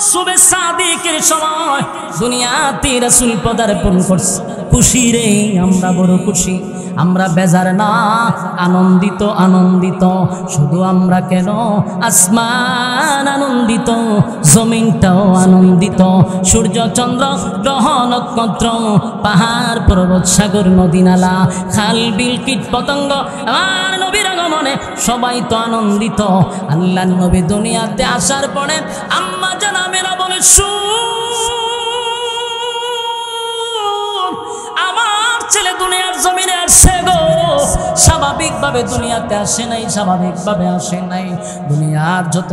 সুবে সাদিকের সময় দুনিয়াতে রাসূল পদার্পণ করছে। খুশি রে, আমরা বড় খুশি, আমরা বেজার না, আনন্দিত আনন্দিত। শুধু আমরা কেন, আসমান আনন্দিত, জমিনটাও আনন্দিত, সূর্য চন্দ্র গ্রহ নক্ষত্র, পাহাড় পর্বত সাগর নদী নালা খাল বিল কীট পতঙ্গ আমার নবীর আগমনে সবাই তো আনন্দিত। আল্লাহর নবী দুনিয়াতে আসার পরে আম্মা জান আমেনা বলে, আমার ছেলে দুনিয়ার জমিনে আসছে গো। স্বাভাবিকভাবে দুনিয়াতে আসে নাই, স্বাভাবিকভাবে আসে নাই। দুনিয়ার যত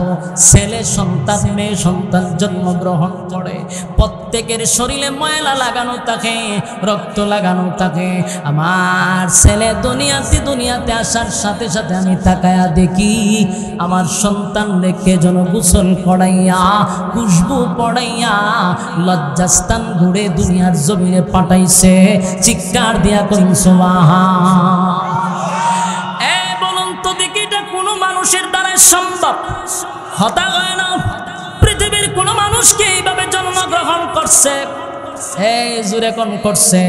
ছেলে সন্তান মেয়ে সন্তান জন্মগ্রহণ করে প্রত্যেকের শরীরে ময়লা লাগানো থাকে, রক্ত লাগানো থাকে। আমার ছেলে দুনিয়াতে আসার সাথে সাথে আমি তাকায়া দেখি আমার সন্তান রেখে যেন গোসল করাইয়া খুশবু পড়াইয়া লজ্জাস্থান ঘুরে দুনিয়ার জমিনে পাঠাইছে। চিৎকার দিয়া কইন সুবহান। বলুন তো দেখি, এটা কোনো মানুষের দ্বারা সম্ভব? হতা হয় না। পৃথিবীর কোন মানুষকে এইভাবে জন্মগ্রহণ করছে? জুরে কোন করছে?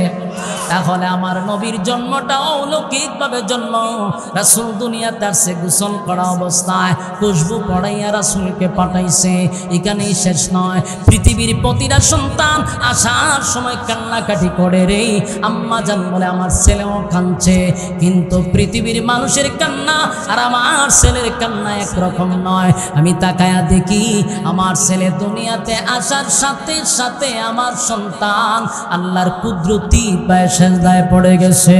তাহলে আমার নবীর জন্মটা অলৌকিকভাবে জন্ম। রাসূল দুনিয়াতে আসছে গোসল করা অবস্থায়, খুশবু পড়াইয়া রাসূলকে পাঠাইছে। এখানেই শেষ নয়, পৃথিবীর প্রতিটা সন্তান আসার সময় কান্নাকাটি করে রে। আম্মা জান বলে আমার ছেলেও কাঁদছে, কিন্তু পৃথিবীর মানুষের কান্না আর আমার ছেলের কান্না একরকম নয়। আমি তাকায়া দেখি আমার ছেলে দুনিয়াতে আসার সাথে সাথে আমার সন্তান আল্লাহর কুদরতি পায়ে সেজদায় পড়ে গেছে।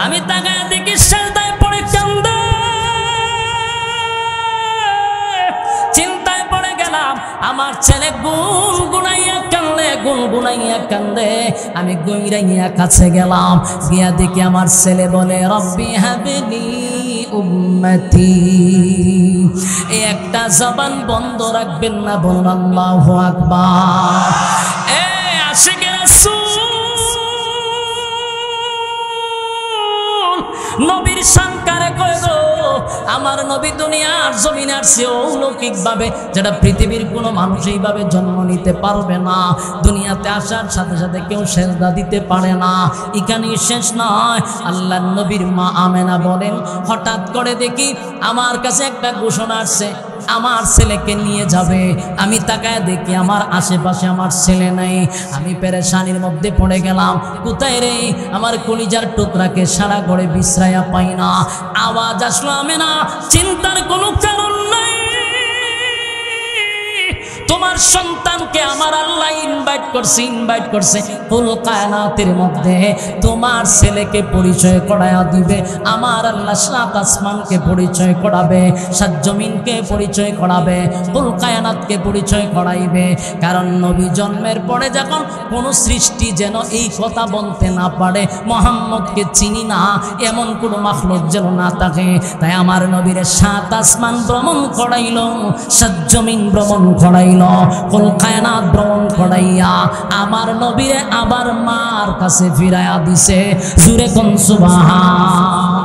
আমি তাকায়া দেখি সেজদায় পড়ে কান্দে। চিন্তায় পড়ে গেলাম, আমার ছেলে গুনগুনাইয়া কান্দে, গুনগুনাইয়া কান্দে। আমি গইরাইয়া কাছে গেলাম, গিয়া দেখি আমার ছেলে বলে, রব্বি হাবলি উম্মতি। এই একটা জবান বন্ধ রাখবেন না, বলুন আল্লাহু আকবার। আশিকে রাসূল নবীর শানকারে কয় গো, আমার নবী দুনিয়ার জমিনে আসছে অলৌকিক ভাবে, যেটা পৃথিবীর কোনো মানুষ এইভাবে জন্ম নিতে পারবে না। দুনিয়াতে আসার সাথে সাথে কেউ সেজদা দিতে পারে না। এখানেই শেষ নয়, আল্লাহর নবীর মা আমেনা বলেন, হঠাৎ করে দেখি আমার কাছে একটা ঘোষণা আসছে, আমার ছেলেকে নিয়ে যাবে। আমি তাকায় দেখি আমার আশেপাশে আমার ছেলে নাই। আমি পেরেশানির মধ্যে পড়ে গেলাম, কোথায় রে আমার কলিজার টুকরাকে? সারা ঘরে বিশ্রায়া পাই না। আওয়াজ আসলো আমেনা, চিন্তার কোনো কারণ নাই, তোমার সন্তানকে আমার আল্লাহ ইনভাইট করছে কুল কায়নাতের মধ্যে। তোমার ছেলেকে পরিচয় করায়া দিবে আমার আল্লাহ। সাত আসমানকে পরিচয় করাবে, সাত জমিনকে পরিচয় করাবে, কুল কায়নাতকে পরিচয় করাইবে। কারণ নবী জন্মের পরে যখন কোনো সৃষ্টি যেন এই কথা বলতে না পারে, মুহাম্মদকে চিনি না, এমন কোনো মাখলুক যেন না থাকে। তাই আমার নবীর সাত আসমান ভ্রমণ করাইল, সাত জমিন ভ্রমণ করাইল, কুল কায়নাত ভ্রমণ করাইয়া আমার নবীরে আবার মার কাছে ফিরাইয়া দিছে। জুরে কোন সুবহান।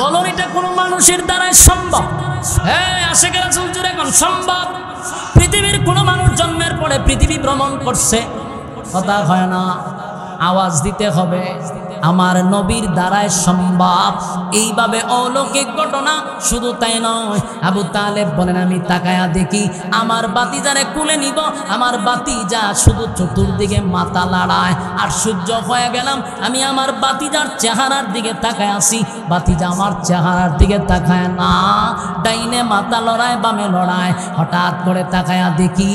বলুন, এটা কোনো মানুষের দ্বারাই সম্ভব? আশিকে রাসূল জুরে কোন সম্ভব? পৃথিবীর কোনো মানুষ জন্মের পরে পৃথিবী ভ্রমণ করছে? কথা হয় না, আওয়াজ দিতে হবে। আমার নবীর দ্বারাই সম্ভব এইভাবে অলৌকিক ঘটনা। শুধু তাই নয়, আবু তালেব বলেন, আমি তাকায়া দেখি আমার বাতিজারে কুলে নিব, আমার বাতিজা শুধু চতুর্দিকে মাথা লড়ায়। আর সূর্য হয়ে গেলাম, আমি আমার বাতিজার চেহারার দিকে তাকায় আসি, বাতিজা আমার চেহারার দিকে তাকায় না, ডাইনে মাথা লড়ায় বামে লড়ায়। হঠাৎ করে তাকায়া দেখি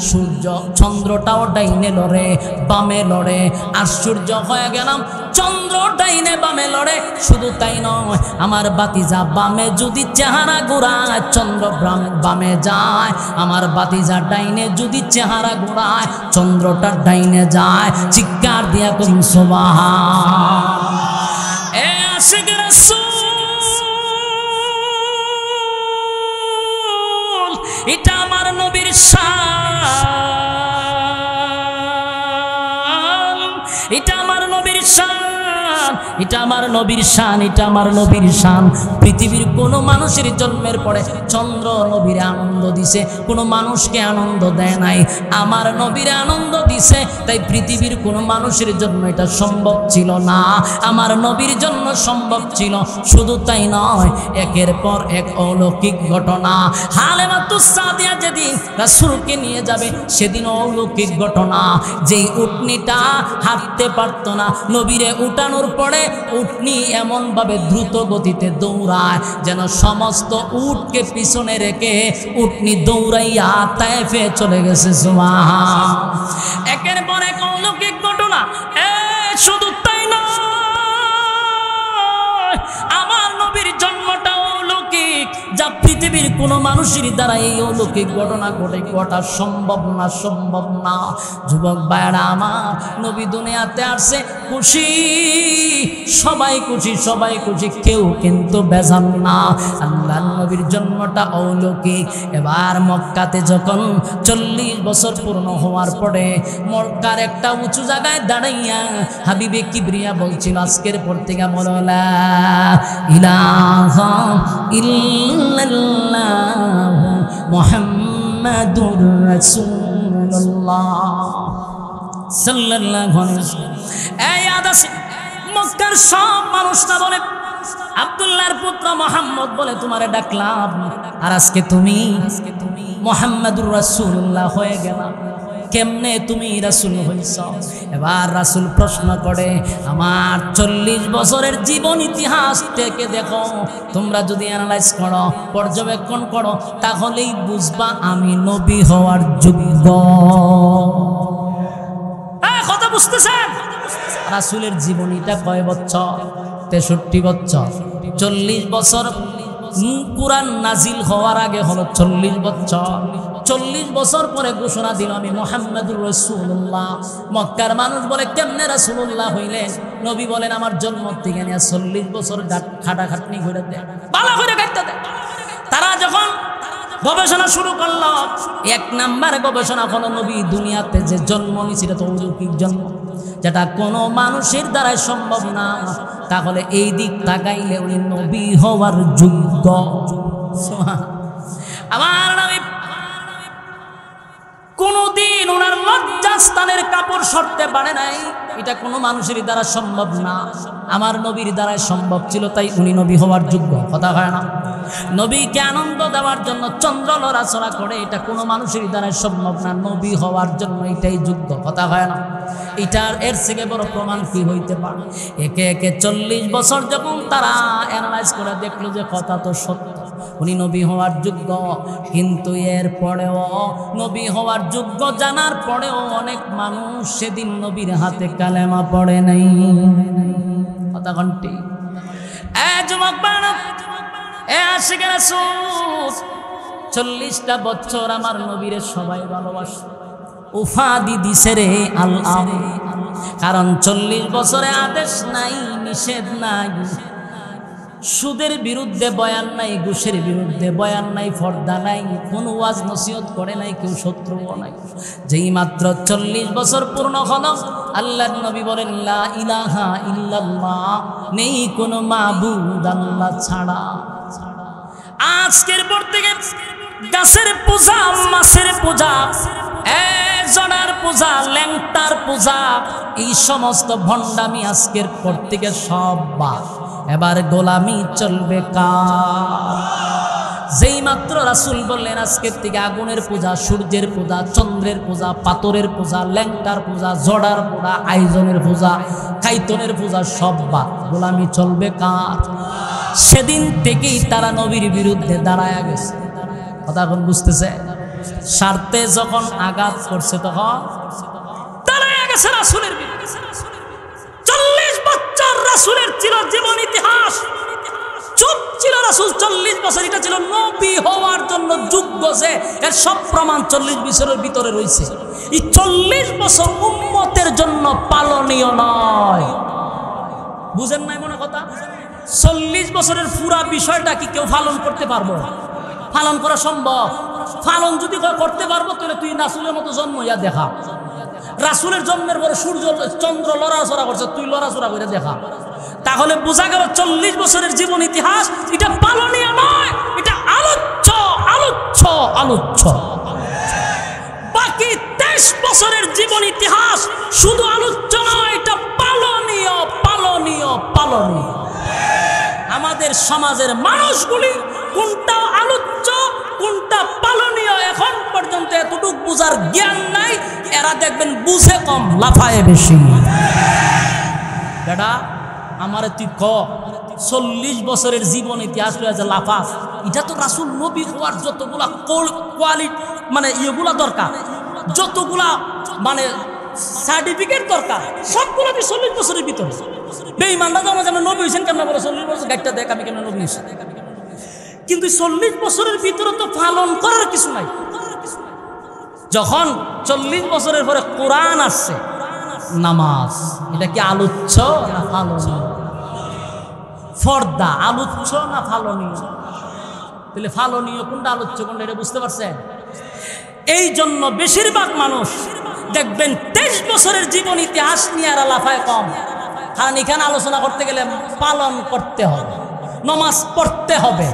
সূর্য চন্দ্রটাও ডাইনে লড়ে বামে লড়ে। আশ্চর্য হয়ে গেলাম, চন্দ্র ডাইনে বামে লড়ে। শুধু তাই নয়, আমার বাতিজা বামে যদি চেহারা ঘুরায় চন্দ্র বামে যায়, আমার বাতিজা ডাইনে যদি চেহারা ঘুরায় চন্দ্রটা ডাইনে যায়। চিৎকার দিয়া করিম সুবহান। আশিকে রাসূল, এটা আমার নবীর শান, এটা আমার নবীর শান। দাঁড়ান, এটা আমার নবীর শান, এটা আমার নবীর শান। পৃথিবীর কোনো মানুষের জন্মের পরে চন্দ্র নবীর আনন্দ দিছে, কোনো মানুষকে আনন্দ দেয় নাই, আমার নবীর আনন্দ দিছে। তাই পৃথিবীর কোনো মানুষের জন্য এটা সম্ভব ছিল না, আমার নবীর জন্য সম্ভব ছিল। শুধু তাই নয়, একের পর এক অলৌকিক ঘটনা। হালেমাতুস সাদিয়া যেদিন রাসূলকে নিয়ে যাবে সেদিন অলৌকিক ঘটনা। যেই উটনিটা হাঁটতে পারত না, নবীরে উঠানোর পরে উটনি এমনভাবে দ্রুত গতিতে দৌড়ায় যেন সমস্ত উটকে পিছনে রেখে উটনি দৌড়াইয়া তায়েফে চলে গেছে। সুবহান। একের পর এক অলৌকিক ঘটনা। শুধু তাই নয়, আমার নবীর জন্মটা অলৌকিক, যা পৃথিবীর কোনো মানুষের দ্বারা এই অলৌকিক ঘটনা ঘটা সম্ভব না, সম্ভব না। যুবক ভাইরা আমার, নবী দুনিয়াতে আসছে খুশি, সবাই খুশি, সবাই খুশি, কেউ কিন্তু বেজান না। আল্লাহর নবীর জন্মটা অলৌকিক। এবার মক্কাতে যখন 40 বছর পূর্ণ হওয়ার পরে মক্কার একটা উঁচু জায়গায় দাঁড়াইয়া হাবিবে কিবরিয়া বলছিল, আজকের পর থেকে বলো লা ইলাহা ইল্লাল্লাহ মুহাম্মাদুর রাসূলুল্লাহ সাল্লাল্লাহু আলাইহি ওয়াসাল্লাম। এই আদাসে মক্কার সব মানুষরা বলে, আব্দুল্লাহর পুত্র মুহাম্মদ বলে তোমারে ডাকলাম, আর আজকে তুমি মুহাম্মাদুর রাসূলুল্লাহ হয়ে গেলা, কেমনে তুমি রাসূল হইছ? এবার রাসূল প্রশ্ন করে, আমার 40 বছরের জীবন ইতিহাস থেকে দেখো, তোমরা যদি অ্যানালাইজ করো, পর্যবেক্ষণ করো, তাহলেই বুঝবা আমি নবী হওয়ার যোগ্য। কথা বুঝতেছেন? রাসূলের জীবনীটা কয় বছর? 63 বছর। 40 বছর কুরআন নাজিল হওয়ার আগে হলো 40 বছর। 40 বছর পরে ঘোষণা দিল আমি মুহাম্মাদুর রাসূলুল্লাহ। মক্কার মানুষ বলে, কেমনে রাসূলুল্লাহ হইলেন? নবী বলেন, আমার জন্ম থেকে নিয়ে 40 বছর খাটাখাটনি করে দেয়, ভালো করে কাটতে দেয়। তারা যখন গবেষণা শুরু করলো, 1 নাম্বার গবেষণা হলো নবী দুনিয়াতে যে জন্ম নিয়েছিল তো অলৌকিক জন্ম, যেটা কোনো মানুষের দ্বারাই সম্ভব না। তাহলে এই দিক তাকাইলে উনি নবী হওয়ার যোগ্য। আমার নবী কোনদিন ওনার লজ্জাস্থানের কাপড় সরতে পারে নাই, এটা কোনো মানুষের দ্বারা সম্ভব না, আমার নবীর দ্বারাই সম্ভব ছিল, তাই উনি নবী হওয়ার যোগ্য। কথা হয় না? নবীকে আনন্দ দেওয়ার জন্য চন্দ্র লড়াচড়া করে, এটা কোনো মানুষের দ্বারাই সম্ভব না, নবী হওয়ার জন্য এটাই যোগ্য। কথা হয় না? এটার এর থেকে বড় প্রমাণ কি হইতে পারে? একে একে 40 বছর যখন তারা অ্যানালাইজ করে দেখলো যে কথা তো সত্য, উনি নবী হওয়ার যোগ্য। কিন্তু এর পরেও নবী হওয়ার যোগ্য জানার পরেও অনেক মানুষ সেদিন নবীর হাতে কালেমা পড়ে নাই। কথা ঘন্টি যুবক বানা, আশিক রাসূল 40টা বছর আমার নবীরে সবাই ভালোবাসে, উফাদি দিছে রে আল্লাহ। কারণ 40 বছরে আদেশ নাই, নিষেধ নাই, সুদের বিরুদ্ধে বয়ান নাই, ঘুষের বিরুদ্ধে বয়ান নাই, পর্দা নাই, কোনো ওয়াজ নসিহত করে নাই, কেউ শত্রুও নাই। যেই মাত্র 40 বছর পূর্ণ হলো, আল্লাহর নবী বলেন লা ইলাহা ইল্লাল্লাহ, নেই কোনো মাবুদ আল্লাহ ছাড়া। আজকের পর থেকে গাছের পূজা, মাছের পূজা, জনার পূজা, ল্যাংটার পূজা, এই সমস্ত ভণ্ডামি আজকের পর থেকে সব বাদ। এবার গোলামি চলবে কার? যেই মাত্র রাসূল বললেন আজকের থেকে আগুনের পূজা, সূর্যের পূজা, চন্দ্রের পূজা, পাথরের পূজা, ল্যাংটার পূজা, জড়ার পূজা, আয়োজনের পূজা, কাইতনের পূজা সব বাদ, গোলামি চলবে কার? সেদিন থেকেই তারা নবীর বিরুদ্ধে দাঁড়ায় গেছে। কথা এখন বুঝতেছে? স্বার্থে যখন আঘাত করছে তখন দাঁড়ায় গেছে রাসূলের বিরুদ্ধে। 40 বছর রাসূলের ছিল জীবন ইতিহাস, চুপ ছিল রাসূল 40 বছর। এটা ছিল নবী হওয়ার জন্য যোগ্য, যে এর সব প্রমাণ 40 বছরের ভিতরে রয়েছে। এই 40 বছর উম্মতের জন্য পালনীয় নয়। বুঝেন নাই মনে কথা? 40 বছরের পুরা বিষয়টা কি কেউ পালন করতে পারবো? পালন করা সম্ভব? পালন যদি করতে পারবো তাহলে তুই রাসূলের মতো জন্ম ইয়া দেখা। রাসূলের জন্মের পরে সূর্য চন্দ্র লড়াচড়া করছে, তুই লড়াচড়া করে দেখা। তাহলে বোঝা গেল 40 বছরের জীবন ইতিহাস এটা পালনীয় নয়, এটা আলোচ্য আলোচ্য আলোচ্য। বাকি 23 বছরের জীবন ইতিহাস শুধু আলোচ্য নয়, এটা পালনীয় পালনীয় পালনীয়। আমাদের সমাজের মানুষগুলি কোনটা আলোচ্য কোনটা পালনীয় এখন পর্যন্ত এতটুকু বুঝার জ্ঞান নাই। এরা দেখবেন বুঝে কম, লাফায় বেশি। বেটা আমারে তুই ক 40 বছরের জীবন ইতিহাস রয়েছে লাফাস, এটা তো রাসূল নবী হওয়ার যতগুলা কোয়ালিটি মানে ইয়েগুলা দরকার, যতগুলা মানে সার্টিফিকেট দরকার, সবগুলো তুই 40 বছরের ভিতরে। বেঈমানরা যখন যেন নবী হয়েছেন কেমন বলে 40 বছর গাইডটা দেখ আমি কেমন নবী হয়েছি। কিন্তু 40 বছরের ভিতরে তো পালন করার কিছু নাই। যখন 40 বছরের পরে কোরআন আসছে, নামাজ এটা কি আলোচ্য না পালনীয়? ফর্দা আলোচ্য না পালনীয়? তাহলে পালনীয় কোনটা আলোচ্য কোনটা এটা বুঝতে পারছেন? এই জন্য বেশিরভাগ মানুষ দেখবেন 23 বছরের জীবন ইতিহাস নিয়ে আর লাফায় কম। কারণ এখানে আলোচনা করতে গেলে পালন করতে হবে, নামাজ পড়তে হবে,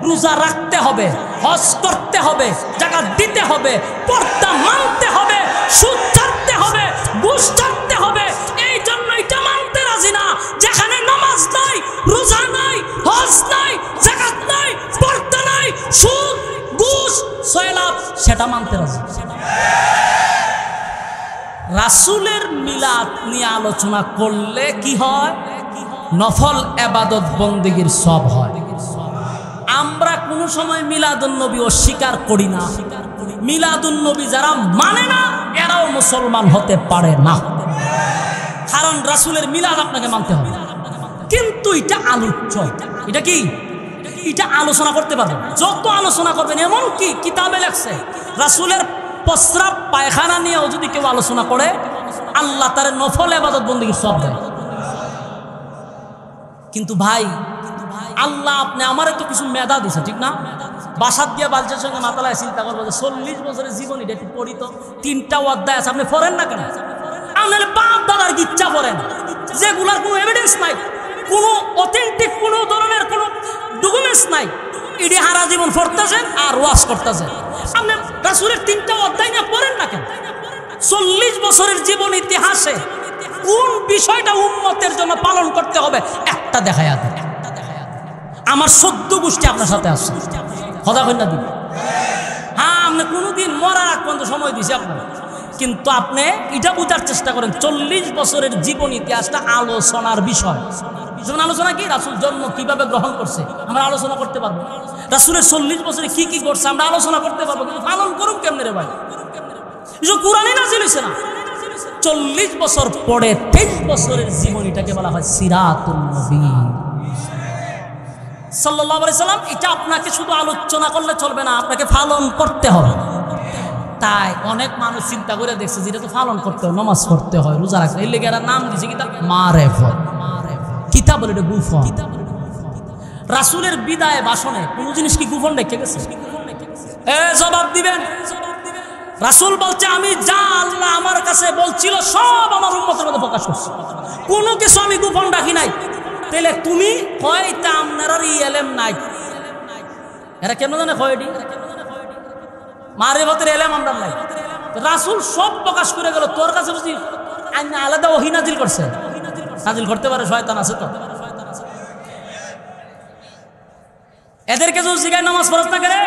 রোজা রাখতে হবে, হজ করতে হবে, যাকাত দিতে হবে, পর্দা মানতে হবে, সুদ ছাড়তে হবে, ঘুষ ছাড়তে হবে। এই জন্য এটা মানতে রাজি না যেখানে নামাজ নাই, রোজা নাই, হজ নাই, যাকাত নাই, পর্দা নাই, সুদ ঘুষ সয়লাভ, সেটা মানতে রাজি। রাসূলের মিলাদ নিয়ে আলোচনা করলে কি হয়? নফল ইবাদত বন্দেগীর সব হয়। আমরা কোনো সময় মিলাদুন নবী অস্বীকার করি না। মিলাদুন নবী যারা মানে না এরাও মুসলমান হতে পারে না, কারণ রাসূলের মিলাদ আপনাকে মানতে হবে। কিন্তু এটা আলোচ্য, এটা কি এটা আলোচনা করতে পারবেন, যত আলোচনা করবেন। এমন কি কিতাবে লেখছে রাসূলের প্রস্রাব পায়খানা নিয়েও যদি কেউ আলোচনা করে আল্লাহ তার নফল ইবাদত বন্দেগীর সব দেয়। কিন্তু ভাই আল্লাহ আপনি আমারে তো কিছু মেধা দিছে, ঠিক না? বাসাত দিয়া বালচের সঙ্গে মাতালায় চিন্তা করবো যে 40 বছরের জীবন এটা একটু পড়ি তো, 3টা অধ্যায় আছে, আপনি পড়েন না কেন? আপনার বাপ দাদার ইচ্ছা পড়েন, যেগুলার কোনো এভিডেন্স নাই, কোনো অথেন্টিক কোনো ধরনের কোনো ডকুমেন্টস নাই, এটি হারা জীবন পড়তেছেন আর ওয়াজ করতেছেন। আপনি রাসূলের 3টা অধ্যায় না পড়েন না কেন? 40 বছরের জীবন ইতিহাসে কোন বিষয়টা উম্মতের জন্য পালন করতে হবে একটা দেখায়া দেন। আমার 14 গোষ্ঠী আপনার সাথে আসছে, কথা কই না দিন? হ্যাঁ, আপনি কোনোদিন মরার আগ পর্যন্ত সময় দিয়েছি আপনার, কিন্তু আপনি এটা বোঝার চেষ্টা করেন 40 বছরের জীবন ইতিহাসটা আলোচনার বিষয়। যেমন আলোচনা কি রাসূল জন্ম কিভাবে গ্রহণ করছে আমরা আলোচনা করতে পারবো, রাসূলের 40 বছরে কি কি করছে আমরা আলোচনা করতে পারবো, কিন্তু পালন করুন কেমনে রে ভাই? এসব কোরআনই নাযিল হইছে না। 40 বছর পরে 23 বছরের জীবনীটাকে বলা হয় সিরাতুন নবী সাল্লাল্লাহু আলাইহি সাল্লাম। এটা আপনাকে শুধু আলোচনা করলে চলবে না, আপনাকে পালন করতে হবে। তাই অনেক মানুষ চিন্তা করে দেখছে যেটা তো পালন করতে হয়, নামাজ পড়তে হয়, রোজা রাখতে হয়, এর লেগে এরা নাম দিয়েছে কিতাব মারেফত। কিতাব বলে এটা গুফন। রাসূলের বিদায় ভাষণে কোনো জিনিস কি গুফন রেখে গেছে? জবাব দিবেন। রাসূল বলছে আমি যা আল্লাহ আমার কাছে বলছিল সব আমার উম্মতের মধ্যে প্রকাশ করছি, কোনো কিছু আমি গোপন রাখি নাই। তাহলে তুমি কয়টা আপনার এলেম নাই? এরা কেন জানে কয়টি মারিফতের এলেম আমরা নাই? রাসূল সব প্রকাশ করে গেল, তোর কাছে বুঝি আলাদা ওহী নাজিল করছে? নাজিল করতে পারে, শয়তান আছে তো। এদেরকে যদি জিগায় নামাজ ফরজ না করে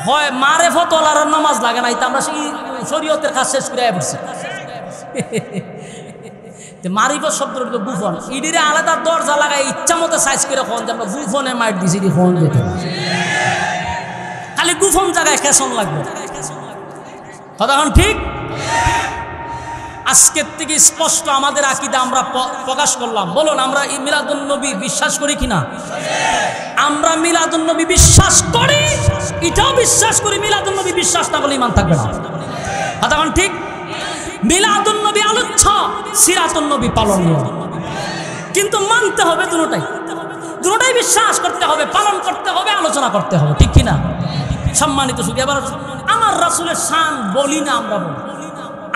হয় মারেফত ওলার নামাজ লাগে না, এটা আমরা সেই শরীয়তের কাজ শেষ করে পড়ছি। মারিফত শব্দটা গুফন, ইডিরে আলাদা দরজা লাগাই ইচ্ছা মতো সাইজ করে ফোন যে আমরা গুফনে মাইট দিছি, ফোন যেতে খালি গুফন জায়গায় কেসন লাগবে। তখন ঠিক আজকের থেকে স্পষ্ট আমাদের আকীদা আমরা প্রকাশ করলাম। বলুন আমরা মিলাদুন নবী বিশ্বাস করি কিনা? আমরা মিলাদুন নবী বিশ্বাস করি, এটাও বিশ্বাস করি মিলাদুন নবী বিশ্বাস না করলে ঈমান থাকবে না। তখন ঠিক মিলাদুন নবী আলোচ্য, সিরাতুন নবী পালনীয়, কিন্তু মানতে হবে দুটোটাই বিশ্বাস করতে হবে, পালন করতে হবে, আলোচনা করতে হবে, ঠিক কিনা? সম্মানিত সুখী, এবার আমার রাসূলের শান বলি না, আমরা বলি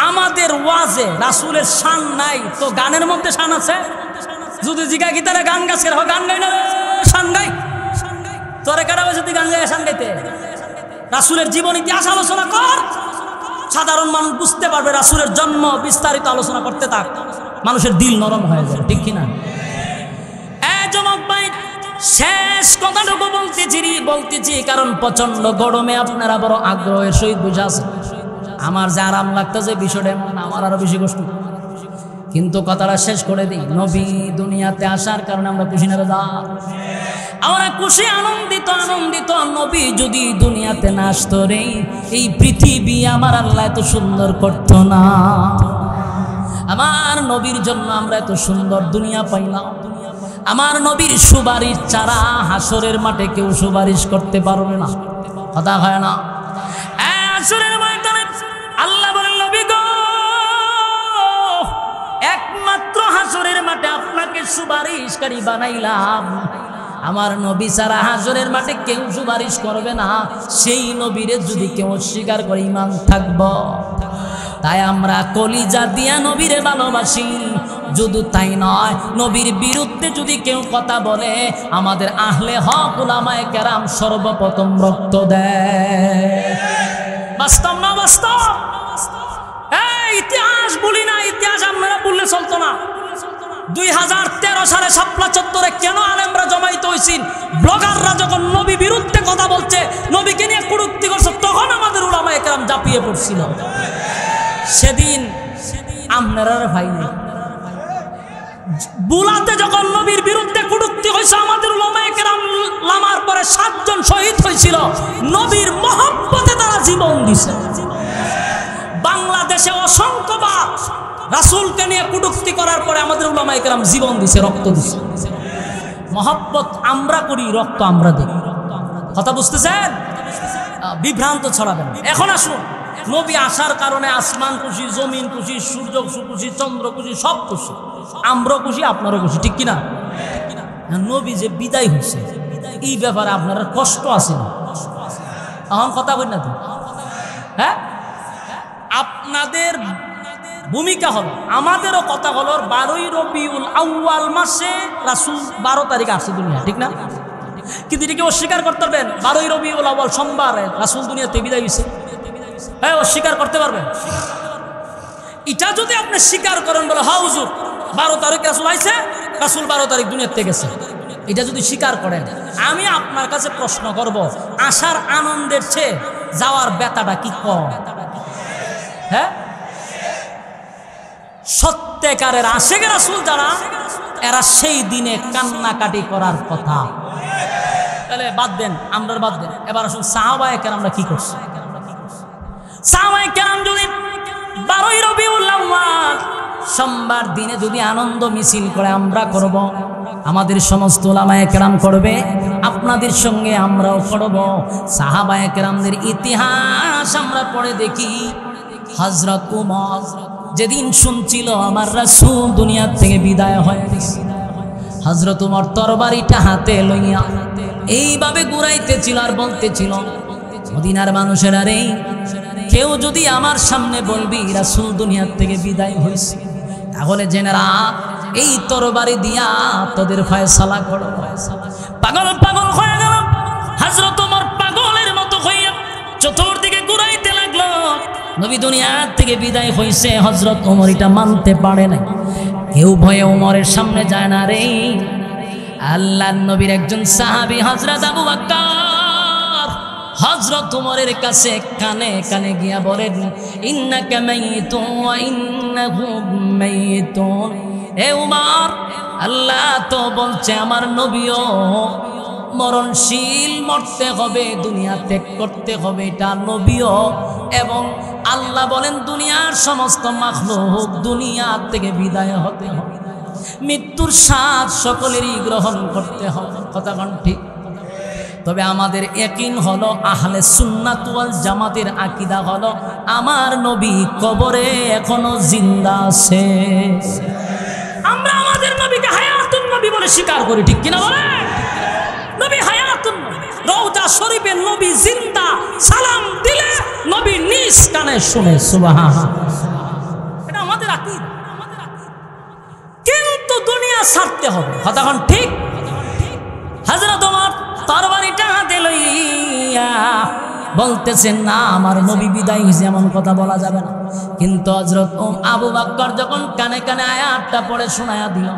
আমাদের ওয়াজে রাসূলের শান নাই তো গানের মধ্যে শান আছে? যদি জিগা গিটারে গান গাছের হ গান গাই না শান গাই তোরে কাটা বসে তুই গান গাই শান গাইতে রাসূলের জীবন ইতিহাস আলোচনা কর সাধারণ মানুষ বুঝতে পারবে রাসূলের জন্ম বিস্তারিত আলোচনা করতে থাক মানুষের দিল নরম হয়ে যাবে ঠিক কি না যমক ভাই শেষ কথাটুকু বলতেছি কারণ প্রচন্ড গরমে আপনারা বড় আগ্রহের সহিত বসে আছেন আমার যে আরাম লাগতেছে বিষয়টা এমন না আমার আরো বেশি কষ্ট কিন্তু কথাটা শেষ করে দিই নবী দুনিয়াতে আসার কারণে আমরা খুশি না বেদা আমরা খুশি আনন্দিত নবী যদি দুনিয়াতে না আসতো রে এই পৃথিবী আমার আল্লাহ এত সুন্দর করতো না আমার নবীর জন্য আমরা এত সুন্দর দুনিয়া পাইলাম আমার নবীর সুপারিশ ছাড়া হাসরের মাঠে কেউ সুপারিশ করতে পারবে না কথা হয় না হাসরের ময়দানে আল্লাহ বলেন নবী গো একমাত্র হাসরের মাঠে আপনাকে সুপারিশকারী বানাইলাম আমার নবী ছাড়া হাসরের মাঠে কেউ সুপারিশ করবে না সেই নবীরে যদি কেউ অস্বীকার করে ঈমান থাকব তাই আমরা কলিজা দিয়া নবীরে ভালোবাসি যদি তাই নয় নবীর বিরুদ্ধে যদি কেউ কথা বলে আমাদের আহলে হক উলামায়ে কেরাম সর্বপ্রথম রক্ত দেয় বাস্তব না বাস্তব ইতিহাস বলি না ইতিহাস আমরা বললে চলতো না 2013 সালে শাপলা চত্বরে কেন আলেমরা জমাইতে হয়েছেন ব্লগাররা যখন নবী বিরুদ্ধে কথা বলছে নবীকে নিয়ে কটূক্তি করছে তখন আমাদের উলামায়ে কেরাম ঝাঁপিয়ে পড়ছিল সেদিন আপনারা ভাই বুলাতে যখন নবীর বিরুদ্ধে কটূক্তি হয়েছে আমাদের উলামায়ে কেরাম লামার পরে 7 জন শহীদ হয়েছিল নবীর মহব্বতে তারা জীবন দিছে বাংলাদেশে অসংখ্যবার রাসূলকে নিয়ে কটূক্তি করার পরে আমাদের উলামায়ে কেরাম জীবন দিছে রক্ত দিছে মহব্বত আমরা করি রক্ত আমরা দিই কথা বুঝতেছেন বিভ্রান্ত ছড়াবেন এখন আসুন নবী আসার কারণে আসমান খুশি জমিন খুশি সূর্য খুশি চন্দ্র খুশি সব খুশি আমরাও খুশি আপনারও খুশি ঠিক কিনা নবী যে বিদায় হয়েছে এই ব্যাপারে আপনার কষ্ট আছে না এখন কথা বলি না তো হ্যাঁ আপনাদের ভূমিকা হলো আমাদেরও কথা হলো 12 রবিউল আউয়াল মাসে রাসূল 12 তারিখে আসছে দুনিয়া ঠিক না কিন্তু এটাকে অস্বীকার করতে পারবেন 12 রবিউল আউয়াল সোমবারে রাসূল দুনিয়াতে বিদায় হয়েছে হ্যাঁ অস্বীকার করতে পারবেন এটা যদি আপনি স্বীকার করেন বলে হ্যাঁ হুজুর 12 তারিখ রাসূল আইছে রাসূল 12 তারিখ দুনিয়া থেকে গেছে এটা যদি স্বীকার করেন আমি আপনার কাছে প্রশ্ন করব আসার আনন্দের চেয়ে যাওয়ার ব্যথাটা কি কম হ্যাঁ সত্যিকারের আশিক রাসূল যারা এরা সেই দিনে কান্নাকাটি করার কথা তাহলে বাদ দেন আমরা বাদ দেন এবার আসুন সাহাবায়ে কেরামরা কি করছে সাহাবায়ে কেরাম যদি 12 রবিউল আউয়াল সোমবার দিনে যদি আনন্দ মিছিল করে আমরা করব আমাদের সমস্ত উলামায়ে কেরাম করবে আপনাদের সঙ্গে আমরাও করব সাহাবায়ে কেরামদের ইতিহাস আমরা পড়ে দেখি হযরত উমর যেদিন শুনছিল আমার রাসূল দুনিয়া থেকে বিদায় হয়ে গেছে হযরত উমর তরবারিটা হাতে লইয়া এইভাবে ঘুরাইতেছিল আর বলতেছিল মদিনার মানুষেরা রে কেউ যদি আমার সামনে বলবি রাসূল দুনিয়া থেকে বিদায় হয়েছে তাহলে জেনেরা এই তরবারি দিয়া তোদের ফয়সালা করো পাগল পাগল হয়ে গেল হযরত ওমর পাগলের মতো হইয়া চতুর্দিকে ঘুরাইতে লাগলো নবী দুনিয়া থেকে বিদায় হইছে হযরত ওমর এটা মানতে পারে না কেউ ভয়ে ওমরের সামনে যায় না রে আল্লাহর নবীর একজন সাহাবী হযরত আবু বকর হযরত ওমরের কাছে কানে কানে গিয়া বলেন ইন্নাকা মাইতুন ওয়া ইন্নাহুম মাইতুন হে উমর আল্লাহ তো বলছে আমার নবীও মরণশীল মরতে হবে দুনিয়া ত্যাগ করতে হবে এটা নবীও এবং আল্লাহ বলেন দুনিয়ার সমস্ত মাখলুক দুনিয়া থেকে বিদায় হতে হবে মৃত্যুর স্বাদ সকলেরই গ্রহণ করতে হবে কথা কোন ঠিক তবে আমাদের ইয়াকিন হলো আহলে সুন্নাত ওয়াল জামাতের আকীদা হলো আমার নবী কবরে এখনো জিন্দা আছে আমরা আমাদের নবীকে হায়াতুন নবী বলে স্বীকার করি ঠিক কিনা বলে নবী হায়াতুন রওজা শরীফে নবী জিন্দা সালাম দিলে নবী নিজ কানে শুনে সুবহানাল্লাহ এটা আমাদের আকীদা কিন্তু দুনিয়া ছাড়তে কতক্ষণ ঠিক হযরত ওমর তরবারিটা হাতে লইয়া বলতেছেন না আমার নবী বিদায় হয়েছে এমন কথা বলা যাবে না। কিন্তু হযরত আবু বকর যখন কানে কানে আয়াতটা পড়ে শোনায়া দিল,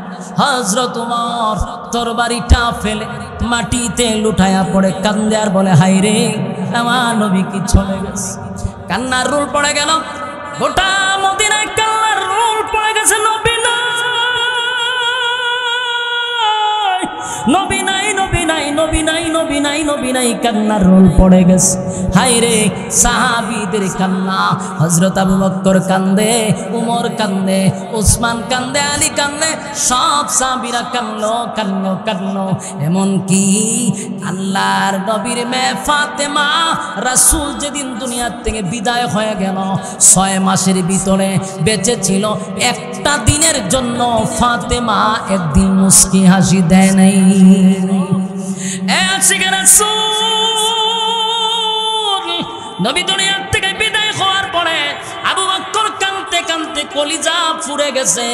হযরত ওমর তরবারিটা ফেলে মাটিতে লুটায়া পড়ে কান্দে আর বলে হায় রে আমার নবী কি চলে গেছে। কান্নার রোল পড়ে গেল, গোটা মদিনায় কান্নার রোল পড়ে গেছে। নবী নাই, নবী নাই, নবী নাই, নবী নাই, নবী নাই, কান্নার রোল পড়ে গেছে। হায় রে সাহাবীদের কান্না, হযরত আবু বকর কান্দে, উমর কান্দে, উসমান কান্দে, আলী কান্দে, সব সাহাবীরা কান্দলো কান্দলো কান্দলো। এমন কি আল্লাহর নবীর মেয়ে ফাতেমা রাসূল যেদিন দুনিয়ার থেকে বিদায় হয়ে গেল 6 মাসের ভিতরে বেঁচে ছিল, একটা দিনের জন্য ফাতেমা একদিন মুস্কি হাসি দেয় নাই। নবী দুনিয়ার থেকে বিদায় হওয়ার পরে আবু বকর কাঁদতে কাঁদতে কলিজা পুড়ে গেছে,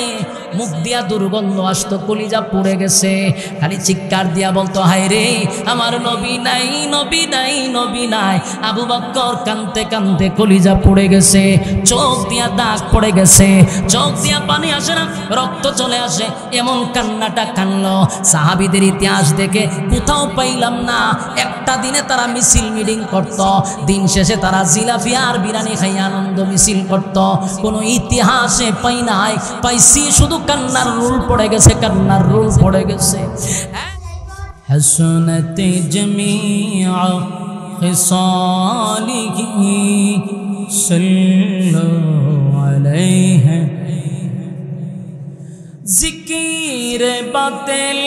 মুখ দিয়া দুর্গন্ধ আসতো, কলিজা পুড়ে গেছে, খালি চিৎকার দিয়া বলতো হায় রে আমার নবী নাই, নবী নাই, নবী নাই। আবু বকর কাঁদতে কাঁদতে কলিজা পুড়ে গেছে, চোখ দিয়া দাগ পড়ে গেছে, চোখ দিয়া পানি আসে না, রক্ত চলে আসে, এমন কান্নাটা কান্নলো। সাহাবীদের ইতিহাস দেখে কোথাও পাইলাম না একটা দিনে তারা মিছিল মিটিং করত, দিন শেষে তারা জিলাপি আর বিরিয়ানি খাইয়া আনন্দ মিছিল করত, কোনো ইতিহাসে পাই নাই। পাইছি শুধু কান্নার রোল পড়ে গেছে, কান্নার রোল পড়ে গেছে। হাসনাতে জামিআ খিসালিহি সাল্লাল্লাহু আলাইহি জিকির বাতিল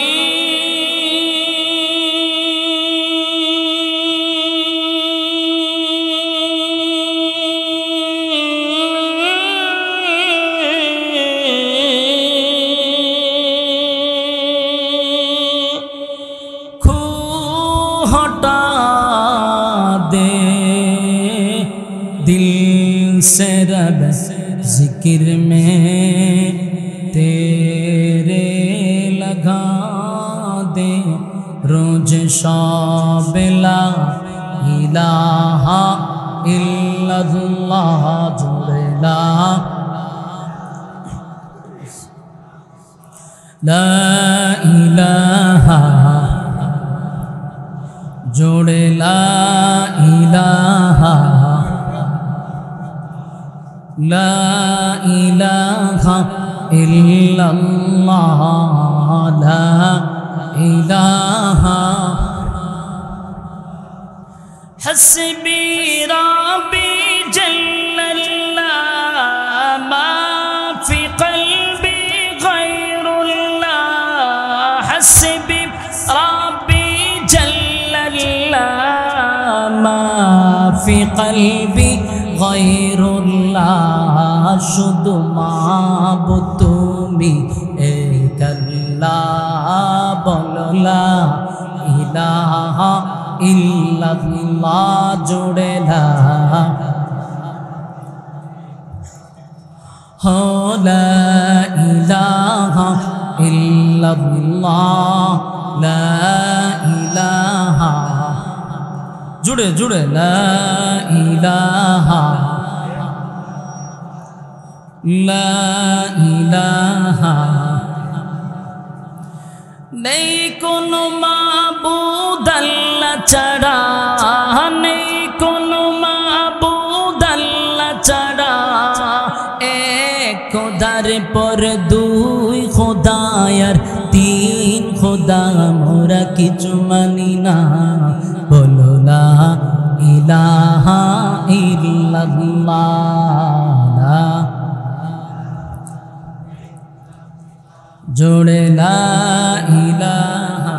हटा दे दिल से रब जिक्र में तेरे लगा दे रोज शाबिला इलाहा इल्लल्लाह जुड़ला ला इलाहा जोड़े ला इलाहा ला इलाहा इल्लल्लाह ला इलाहा हस्बी रब्बी जल्लल्लाह मा फी क़ल्बी गैरुल्लाह हस्बी रब्बी मा फी क़ल्बी गैरुल्लाह शुद्ध माबुद तुमी एक अल्लाह बोलो ला इलाहा इल्लल्लाह जुड़े ला हो ला इलाहा इल्लल्लाह ला इलाहा जुड़े जुड़े ला इलाहा ला इलाहा नहीं कोनो माबूद अल्लाह छड़ा नहीं कोनो माबूद अल्लाह छड़ा एक खुदार पर दुई खुदायर तीन खुदा मोरा किछु मानी ना बोलो ला इलाहा इल्लल्लाह जोड़े ला इलाहा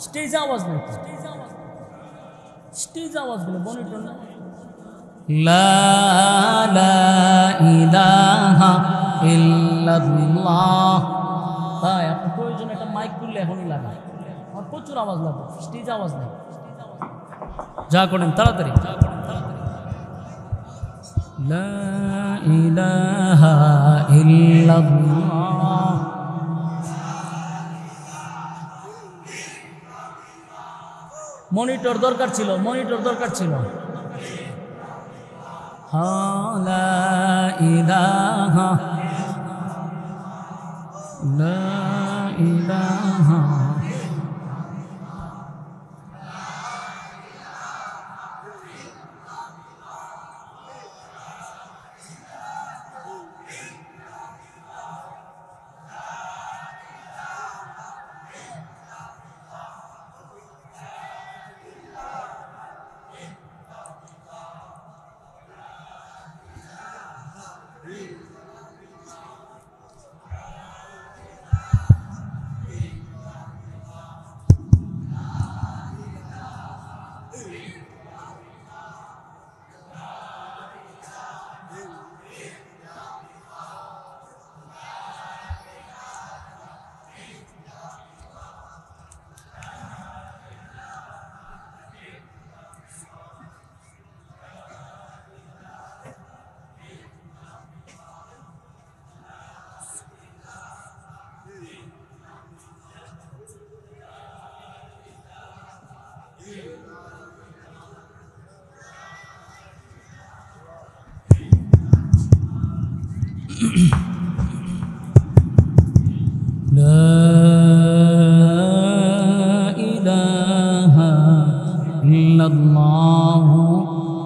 स्टेज आवाज नहीं स्टेज आवाज बोले मॉनिटर ना ला ला इलाहा इल्लल्लाह তাই আপনি প্রয়োজন একটা মাইক তুললে এখনই লাগা আর প্রচুর আওয়াজ লাগবে স্টেজ আওয়াজ নেই যা করেন তাড়াতাড়ি লা ইলাহা ইল্লাল্লাহ। মনিটর দরকার ছিল, মনিটর দরকার ছিল। লা ইলাহা লা ইলাহা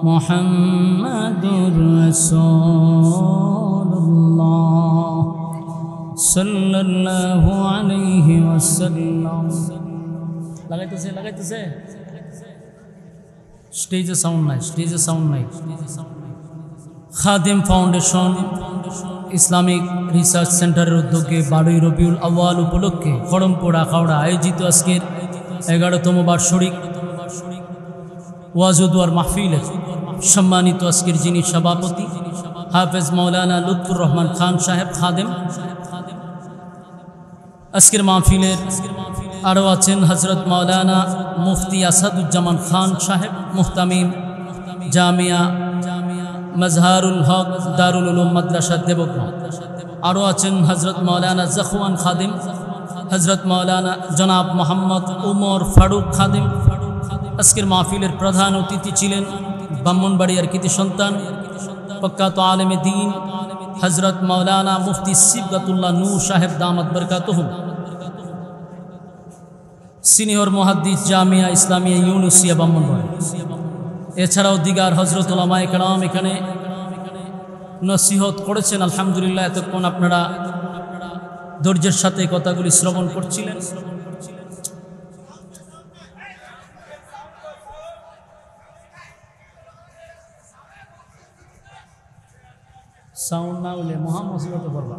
মুহাম্মাদুর রাসূলুল্লাহ সাল্লাল্লাহু আলাইহি ওয়াসাল্লাম। লাগাইতেছে স্টেজে সাউন্ড নাই, স্টেজে সাউন্ড নাই। খাদিম ফাউন্ডেশন ইসলামিক রিসার্চ সেন্টারের উদ্যোগে 12 রবিউল আউয়াল উপলক্ষে খড়মপুর আখাউড়া আয়োজিত আজকের 11তম বার্ষিক ওয়াজ ও দুয়ার মাহফিলের সম্মানিত আজকের যিনি সভাপতি হাফেজ মাওলানা লুৎফুর রহমান খান সাহেব খাদেম, আজকের মাহফিলের আরও আছেন হজরত মাওলানা মুফতি আসাদুজ্জামান খান সাহেব মুহতামিম জামিয়া মজহারুল হক দারুল উলুম মাদ্রাসা দেবগ্রাম। আরও আছেন হজরত মাওলানা জখওয়ান খাদিম, হজরত মাওলানা জনাব মোহাম্মদ উমর ফারুক খাদিম। আজকের মাহফিলের প্রধান অতিথি ছিলেন ব্রাহ্মণবাড়িয়ার কৃতি সন্তান প্রখ্যাত আলেমে দ্বীন হজরত মাওলানা মুফতি সিবগাতুল্লাহ নূর সাহেব দামাত বরকাতুহুম, সিনিয়র মুহাদ্দিস জামিয়া ইসলামিয়া ইউনুসিয়া ব্রাহ্মণবাড়িয়া। এছাড়াও দিগার হজরত উলামায়ে কেরাম এখানে নসিহত করেছেন। আলহামদুলিল্লাহ, এতক্ষণ আপনারা ধৈর্যের সাথে কথাগুলি শ্রবণ করছিলেন। সাউন্ড না হলে মহা মুসিবতে পড়বা,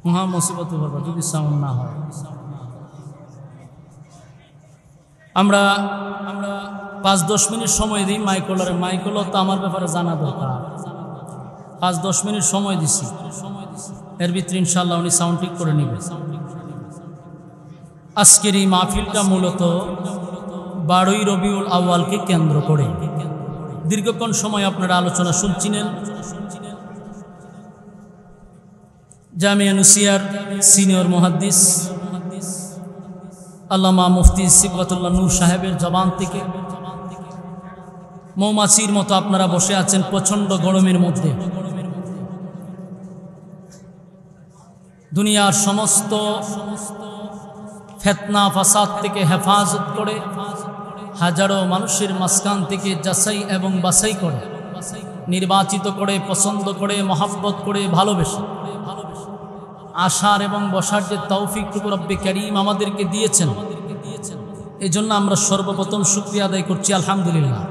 মহা মুসিবতে পড়বা যদি সাউন্ড না হয়। আমরা 5-10 মিনিট সময় দিই মাইকলারে। মাইকলো তো আমার ব্যাপারে জানা দরকার। 5-10 মিনিট সময় দিছি, এর ভিতরে ইনশাআল্লাহ উনি সাউন্ড ঠিক করে নেবে। আজকের এই মাহফিলটা মূলত 12 রবিউল আউয়ালকে কেন্দ্র করে দীর্ঘক্ষণ সময় আপনারা আলোচনা শুনছিলেন। জামিয়া নুসিয়ার সিনিয়র মুহাদ্দিস আল্লামা মুফতি সিবগাতুল্লাহ নূর সাহেবের জবান থেকে মৌমাছির মতো আপনারা বসে আছেন প্রচণ্ড গরমের মধ্যে। দুনিয়ার সমস্ত ফিতনা ফাসাদ থেকে হেফাজত করে হাজারো মানুষের মাঝখান থেকে যাচাই এবং বাছাই করে নির্বাচিত করে পছন্দ করে মহব্বত করে ভালোবেসে আসার এবং বসার যে তৌফিকটুকু রব্বে কারীম আমাদেরকে দিয়েছেন, এই জন্য আমরা সর্বপ্রথম শুকরিয়া আদায় করছি আলহামদুলিল্লাহ।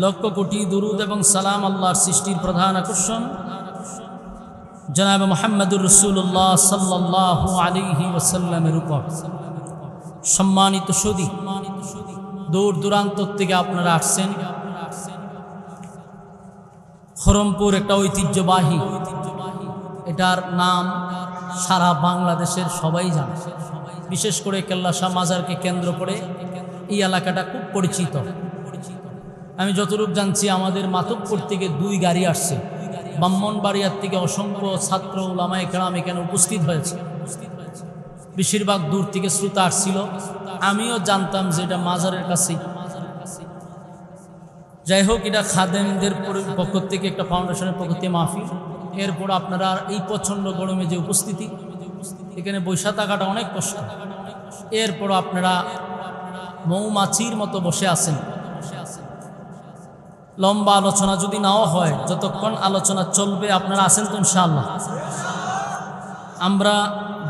লক্ষ কোটি দুরুদ এবং সালাম আল্লাহর সৃষ্টির প্রধান আকর্ষণ জনাব মুহাম্মদুর রাসূলুল্লাহ সাল্লাল্লাহু আলাইহি ওয়াসাল্লামের উপর। সম্মানিত সুধী, দূর দূরান্ত থেকে আপনারা আসছেন। খড়মপুর একটা ঐতিহ্যবাহী, এটার নাম সারা বাংলাদেশের সবাই জানে। বিশেষ করে কেল্লা শাহ মাজারকে কেন্দ্র করে এই এলাকাটা খুব পরিচিত। আমি যতটুকু জানছি আমাদের মাতব্বর থেকে 2 গাড়ি আসছে, ব্রাহ্মণবাড়িয়ার থেকে অসংখ্য ছাত্র ওলামায়ে কেরাম এখানে উপস্থিত হয়েছে, বেশিরভাগ দূর থেকে শ্রোতা আসছিল। আমিও জানতাম যে এটা মাজারের কাছেই। যাই হোক, এটা খাদেমদের পক্ষ থেকে, একটা ফাউন্ডেশনের পক্ষ থেকে মাহফিল। এরপর আপনারা এই প্রচণ্ড গরমে যে উপস্থিতি, এখানে বৈশা থাকাটা অনেক কষ্ট। এরপর আপনারা মৌমাছির মতো বসে আছেন। লম্বা আলোচনা যদি নাও হয়, যতক্ষণ আলোচনা চলবে আপনারা আছেন তো ইনশাআল্লাহ। আমরা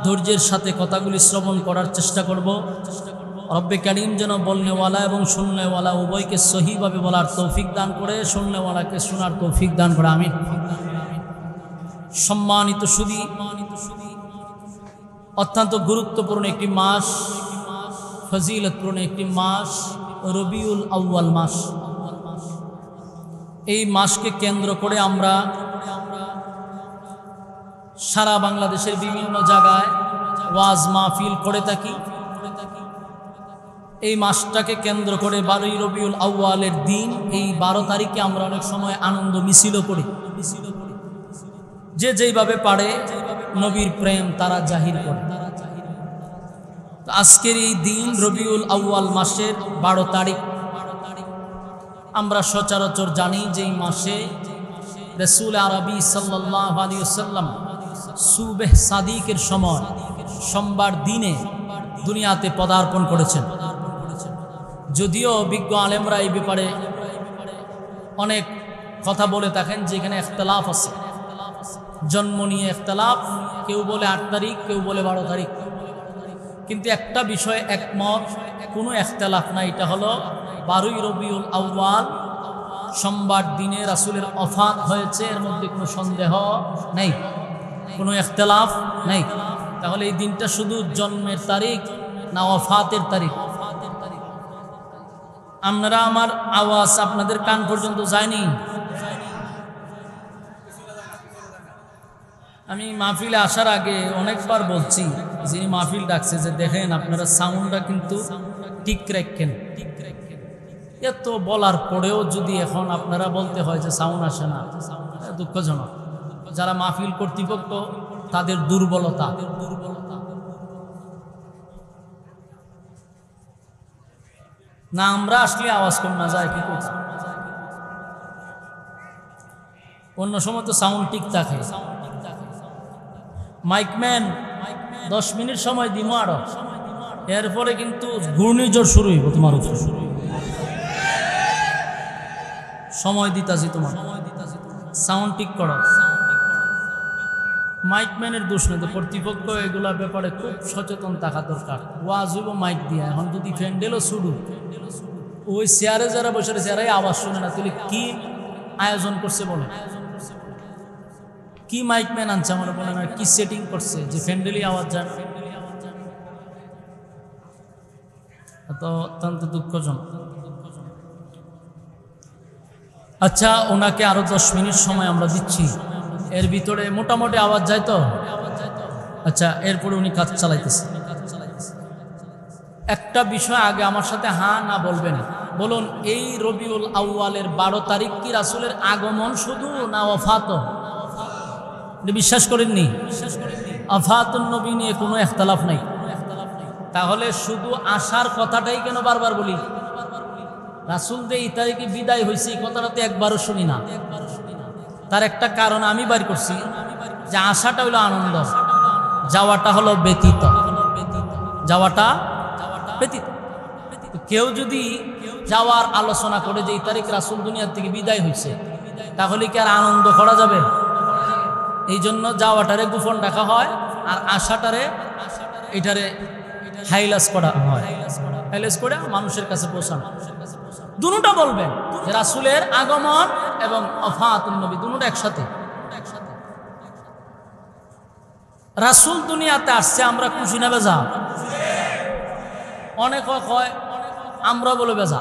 ধৈর্যের সাথে কথাগুলি শ্রবণ করার চেষ্টা করব। রব্বে কারীম যেন বলনেওয়ালা এবং শুননেওয়ালা উভয়কে সহিভাবে বলার তৌফিক দান করে, শুননেওয়ালাকে শোনার তৌফিক দান করে, আমিন। সম্মানিত সুধী, অত্যন্ত গুরুত্বপূর্ণ একটি মাস, ফজিলতপূর্ণ একটি মাস রবিউল আউয়াল মাস। এই মাসকে কেন্দ্র করে আমরা সারা বাংলাদেশের বিভিন্ন জায়গায় ওয়াজ মাহফিল করে থাকি। এই মাসটাকে কেন্দ্র করে 12ই রবিউল আউয়ালের দিন, এই 12 তারিখে আমরা অনেক সময় আনন্দ মিছিলও করি। যে যেইভাবে পারে নবীর প্রেম তারা জাহির করে। তো আজকের এই দিন রবিউল আউয়াল মাসের 12 তারিখ। আমরা সচরাচর জানি যে এই মাসে রাসূল আরবি সাল্লাল্লাহু আলাইহি ওয়াসাল্লাম সুবহ সাদিকের সময় সোমবার দিনে দুনিয়াতে পদার্পণ করেছেন। যদিও বিজ্ঞ আলেমরা এই ব্যাপারে অনেক কথা বলে থাকেন যে এখানে ইখতিলাফ আছে, জন্ম নিয়ে ইখতিলাফ, কেউ বলে 8 তারিখ, কেউ বলে 12 তারিখ। কিন্তু একটা বিষয়ে একমত, কোনো ইখতিলাফ নাই, এটা হলো 12ই রবিউল আউয়াল সোমবার দিনে রাসূলের ওফাত হয়েছে, এর মধ্যে কোনো সন্দেহ নেই, কোনো ইখতিলাফ নেই। তাহলে এই দিনটা শুধু জন্মের তারিখ না ওফাতের তারিখ? আপনারা, আমার আওয়াজ আপনাদের কান পর্যন্ত যায়নি? আমি মাহফিলে আসার আগে অনেকবার বলছি, যিনি মাহফিল ডাকছে, যে দেখেন আপনারা সাউন্ডটা কিন্তু ঠিক রাখেন। এত বলার পরেও যদি এখন আপনারা বলতে হয় যে সাউন্ড আসে না, দুঃখজনক। যারা মাহফিল কর্তৃপক্ষ তাদের দুর্বলতা। না আমরা আসলে আওয়াজ কম না যায় কি করছে? অন্য সময় তো সাউন্ড ঠিক থাকে। মাইকম্যান 10 মিনিট সময় দিব, আরো এরপরে কিন্তু ঘূর্ণিঝড় শুরু হইব তোমার উপর। সময় দিতাছি তোমার, সাউন্ড ঠিক করো। মাইকম্যানের দোষ নেই, কর্তৃপক্ষ এগুলোর ব্যাপারে খুব সচেতন থাকা দরকার। ওয়াজ হইব মাইক দিয়ে। এখন যদি ফ্যান্ডেলও শুরু, ওই চেয়ারে যারা বসে চেয়ারাই আওয়াজ শুনে না, তাহলে কি আয়োজন করছে বলে? কি মাইকম্যান আনছে আমার বলে না, কি সেটিং করছে যে ফ্যান্ডেলই আওয়াজ যায় না? তো অত্যন্ত দুঃখজনক। আচ্ছা, ওনাকে আরো 10 মিনিট সময় আমরা দিচ্ছি, এর ভিতরে মোটামুটি আওয়াজ যায় তো? আচ্ছা, এরপরে উনি কাজ চালাইতেছে। একটা বিষয় আগে আমার সাথে হ্যাঁ না বলবেন, বলুন, এই রবিউল আউয়ালের 12 তারিখ কি রাসূলের আগমন শুধু না ওফাত? বিশ্বাস করেননি? ওফাতুন নবী নিয়ে কোনো ইখতিলাফ নাই। তাহলে শুধু আসার কথাটাই কেন বারবার বলি? রাসূল যে এই তারিখে বিদায় হয়েছে, এই কথাটা তো একবারও শুনি না। তার একটা কারণ আমি বের করছি, যে আসাটা হলো আনন্দ, যাওয়াটা হলো ব্যতীত। যাওয়াটা ব্যতীত। কেউ যদি যাওয়ার আলোচনা করে যে এই তারিখ রাসূল দুনিয়া থেকে বিদায় হয়েছে, তাহলে কি আর আনন্দ করা যাবে? এই জন্য যাওয়াটারে গোপন রাখা হয়, আর আশাটারে এটারে হাইলাস করা হয়। হাইলাস করে মানুষের কাছে পৌঁছানো। দুটোটা বলবেন যে রাসূলের আগমন এবং ওফাতুন নবী দুটোটা একসাথে। রাসূল দুনিয়াতে আসছে, আমরা খুশি না বেজা? অনেক কয় আমরা বলে বেজা।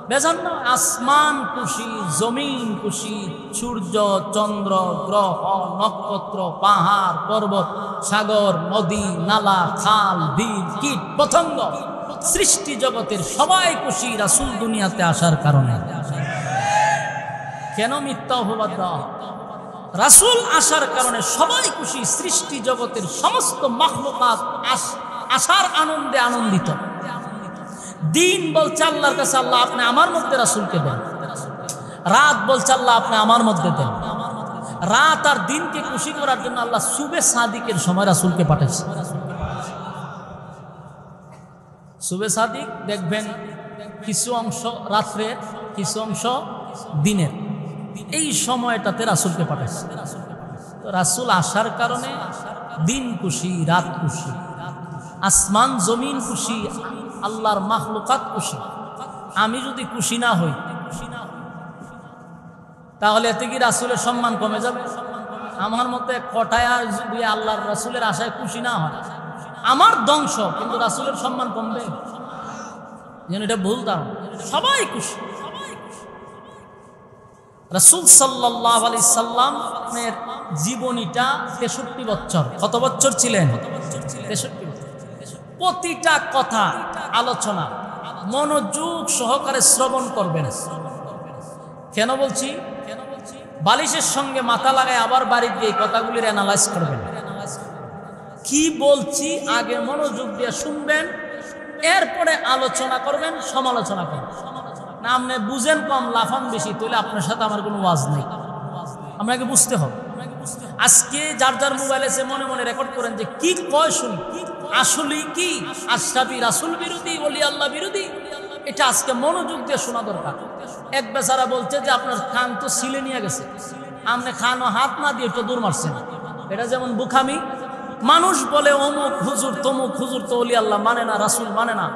বেজান না, আসমান খুশি, জমিন খুশি, সূর্য, চন্দ্র, গ্রহ, নক্ষত্র, পাহাড়, পর্বত, সাগর, নদী, নালা, খাল, বিল, কীট, পতঙ্গ সৃষ্টি জগতের সবাই খুশি রাসূল দুনিয়াতে আসার কারণে। কেন মিথ্যা অপবাদ দেওয়া? রাসূল আসার কারণে সবাই খুশি, সৃষ্টি জগতের সমস্ত মাখলুকাত আসার আনন্দে আনন্দিত। দিন বলছে আল্লাহর কাছে, আল্লাহ আপনি আমার মধ্যে রাসূলকে দেন। রাত বলছে আল্লাহ আপনি আমার মধ্যে দেন। রাত আর দিনকে খুশি করার জন্য আল্লাহ সুবে সাদিকের সময় রাসূলকে পাঠাইছে। সুবে সাদিক দেখবেন কিছু অংশ রাত্রের, কিছু অংশ দিনের, এই সময়টাতে রাসূলকে পাঠাইছে। তো রাসূল আসার কারণে দিন খুশি, রাত খুশি, আসমান জমিন খুশি, আল্লাহর মাখলুকাত খুশি। আমি যদি খুশি না হই তাহলে এতে কি রাসূলের সম্মান কমে যাবে? আমার মতে কটায় যদি আল্লাহর রাসূলের আশায় খুশি না হয়, আমার ধ্বংস, কিন্তু রাসূলের সম্মান কমবে? যেন এটা ভুল ধারণা। সবাই খুশি। রাসূল সাল্লাল্লাহু আলাইহি সাল্লামের জীবনীটা 63 বছর। কত বছর ছিলেন? 63 বছর। প্রতিটা কথা আলোচনা মনোযোগ সহকারে শ্রবণ করবেন। কেন বলছি? বালিশের সঙ্গে মাথা লাগায় আবার বাড়ি গিয়ে কথাগুলির অ্যানালাইজ করবেন। কি বলছি আগে মনোযোগ দিয়ে শুনবেন, এরপরে আলোচনা করবেন, সমালোচনা করবেন। না আপনি বুঝেন কম, লাফান বেশি, তাহলে আপনার সাথে আমার কোনো ওয়াজ নেই। আপনাকে বুঝতে হবে। আজকে যার যার মোবাইল এসে মনে মনে রেকর্ড করেন যে কি কয় শুনি, আসলে কি আশরাফি রাসূল বিরোধী, ওলি আল্লাহ বিরোধী, এটা আজকে মনোযোগ দিয়ে শোনা দরকার। এক বেচারা বলছে যে আপনার খান তো সিলে নিয়ে গেছে, আপনি খান ও হাত না দিয়ে একটু দূর মারছেন। এটা যেমন বুখামি। মানুষ বলে অমুক হুজুর তমুক হুজুর তো ওলি আল্লাহ মানে না, রাসূল মানে না,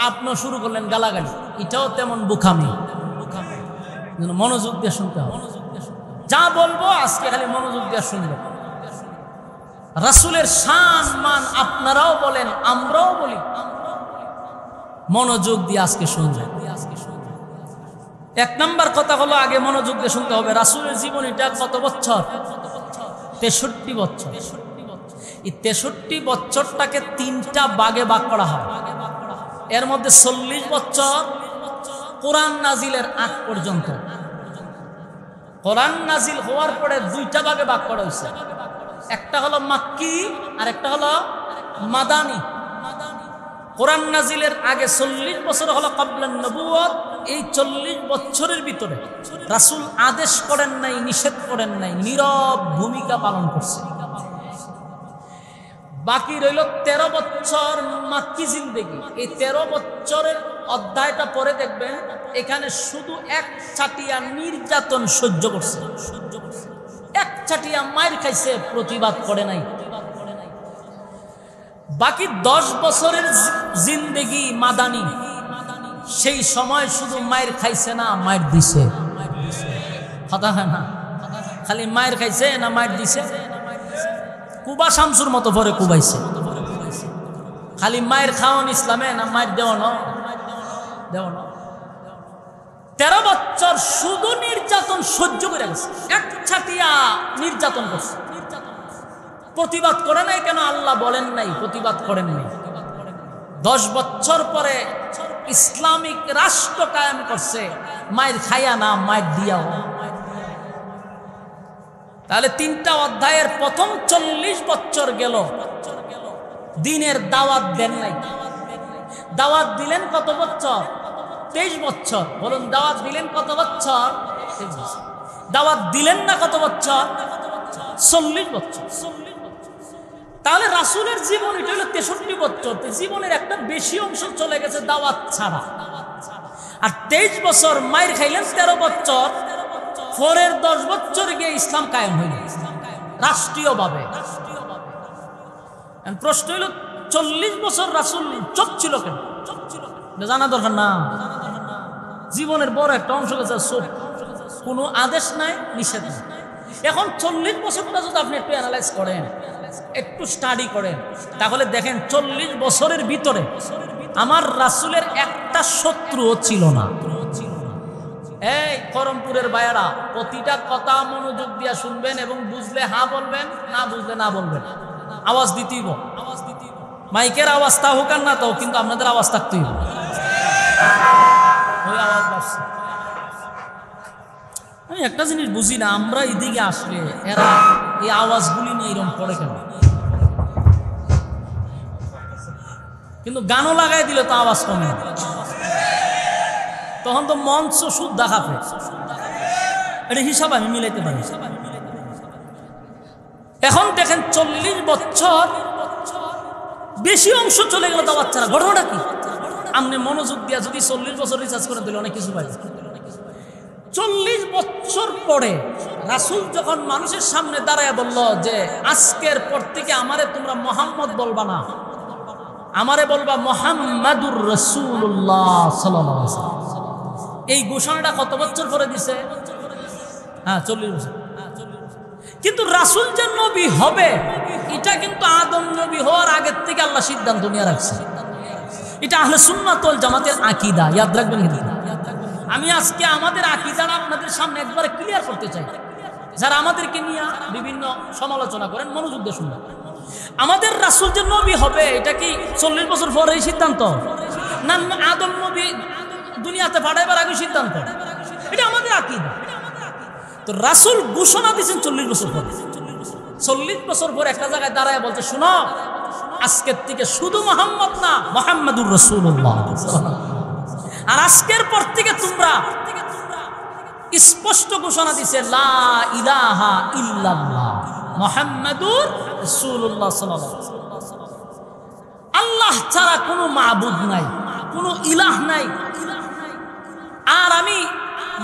আপনিও শুরু করলেন গালাগালি, এটাও তেমন বুখামি। মনোযোগ দিয়ে শুনতে হবে। যা বলবো আজকে খালি মনোযোগ দিয়ে শুনবেন। রাসূলের শান মান আপনারাও বলেন, আমরাও বলি, মনোযোগ দিয়ে আজকে শুনবেন। এক নাম্বার কথা হলো আগে মনোযোগ দিয়ে শুনতে হবে। রাসূলের জীবনীটা কত বছর? 63 বছর। এই 63 বছরটাকে 3টা ভাগে ভাগ করা হয়। এর মধ্যে 40 বছর কোরআন নাজিলের আগ পর্যন্ত। কোরআন নাজিল হওয়ার পরে 2টা ভাগে ভাগ করা হয়েছে। একটা হলো মাক্কি আর একটা হলো মাদানী। কোরআন নাজিলের আগে 40 বছর হলো ক্বাবলান নবুয়ত। এই 40 বছরের ভিতরে রাসূল আদেশ করেন নাই, নিষেধ করেন নাই, নীরব ভূমিকা পালন করছে। বাকি রইল 13 বছর মাক্কি জিন্দেগি। এই 13 বছরের অধ্যায়টা পরে দেখবেন এখানে শুধু এক চাটিয়া নির্যাতন সহ্য করছে, এক চাটিয়া মায়ের খাইছে, প্রতিবাদ করে নাই। বাকি 10 বছরের জিন্দেগি মাদানী, সেই সময় শুধু মায়ের খাইছে না, মায়ের দিছে। কথা হয় না, খালি মায়ের খাইছে না মায়ের দিছে? কুবা শামসুর মতো পরে কুবাইছে। খালি মায়ের খাওয়ান ইসলামে না মায়ের দেওয়ানো? 13 বছর শুধু নির্যাতন সহ্য করে গেছে, এক ছাটিয়া নির্যাতন করছে। প্রতিবাদ করে নাই কেন? আল্লাহ বলেন নাই, প্রতিবাদ করেন নাই। 10 বছর পরে ইসলামিক রাষ্ট্র কায়েম করছে, মায়ের খাইয়া না, মায়ের দিয়াও। তাহলে 3টা অধ্যায়ের প্রথম 40 বছর গেল, দিনের দাওয়াত দেন নাই। দাওয়াত দিলেন কত বছর? 23 বছর। বলুন দাওয়াত দিলেন কত বছর? 23 বছর। দাওয়াত দিলেন না কত বছর? 40 বছর। তাহলে রাসূলের জীবন এটা হলো 63 বছর। জীবনের একটা বেশি অংশ চলে গেছে দাওয়াত ছাড়া। আর 23 বছর মায়ের খাইলেন, 13 বছর পরের 10 বছর গিয়ে ইসলাম কায়েম হইল রাষ্ট্রীয়ভাবে। প্রশ্ন হইল 40 বছর রাসূল চুপ ছিল কেন? জানা দরকার না। জীবনের বড় একটা অংশ গেছে চুপ, কোনো আদেশ নাই, নিষেধ নাই। এখন 40 বছরটা যদি আপনি একটু অ্যানালাইজ করেন, একটু স্টাডি করেন, তাহলে দেখেন 40 বছরের ভিতরে আমার রাসূলের একটা শত্রুও ছিল না। এই করমপুরের ভাইয়ারা, প্রতিটা কথা মনোযোগ দিয়ে শুনবেন এবং বুঝলে হ্যাঁ বলবেন, না বুঝলে না বলবেন। আওয়াজ দিতেইব। মাইকের আওয়াজটা হোক আর না তো, কিন্তু আপনাদের আওয়াজ থাকতেই হবে। ওই আওয়াজ বাড়ছে। আমি একটা জিনিস বুঝি না, আমরা এদিকে আসলে এরা এই আওয়াজগুলি নিয়ে এরকম করে কেন? কিন্তু গানও লাগাই দিলে তো আওয়াজ কমে, তখন তো মঞ্চ শুদ্ধ খাবে। এটা হিসাব আমি মিলাইতে পারি। এখন দেখেন 40 বছর বেশি অংশ চলে গেল, তো বাচ্চারা ঘটনাটা কি? আপনি মনোযোগ দিয়া যদি 40 বছর রিসার্চ করে দিলে অনেক কিছু পাই। 40 বছর পরে রাসূল যখন মানুষের সামনে দাঁড়ায় বলল যে আজকের পর থেকে আমারে তোমরা মুহাম্মদ বলবা না, আমারে বলবা মুহাম্মাদুর রাসূলুল্লাহ সাল্লাল্লাহু আলাইহি ওয়াসাল্লাম। এই ঘোষণাটা কত বছর পরে দিছে? হ্যাঁ, 40 বছর। কিন্তু রাসূল যে নবী হবে এটা কিন্তু আদম নবী হওয়ার আগের থেকে আল্লাহ সিদ্ধান্ত নিয়ে রাখছে। এটা আহলে সুন্নাত ওয়াল জামাতের আকীদা, ইয়াদ রাখবেন। কিন্তু আমি আজকে আমাদের আকীদাটা আপনাদের সামনে একবারে ক্লিয়ার করতে চাই। যারা আমাদেরকে নিয়ে বিভিন্ন সমালোচনা করেন মনোযোগ দিয়ে শুনবেন। আমাদের রাসূল যে নবী হবে এটা কি 40 বছর পরে এই সিদ্ধান্ত, না আদম নবী দুনিয়াতে পাঠাইবার আগে সিদ্ধান্ত? এটা আমাদের আকীদা। তো রাসূল ঘোষণা দিয়েছেন 40 বছর পরে। 40 বছর পরে একটা জায়গায় দাঁড়ায় বলতে, শুনো, আজকের থেকে শুধু মুহাম্মদ না, মুহাম্মাদুর রাসূলুল্লাহ। আর আজকের পর থেকে তোমরা স্পষ্ট ঘোষণা দিছে লা ইলাহা ইল্লাল্লাহ মুহাম্মাদুর রাসূলুল্লাহ সাল্লাল্লাহু আলাইহি ওয়াসাল্লাম। আল্লাহ ছাড়া কোনো মাবুদ নাই, কোনো ইলাহ নাই। আর আমি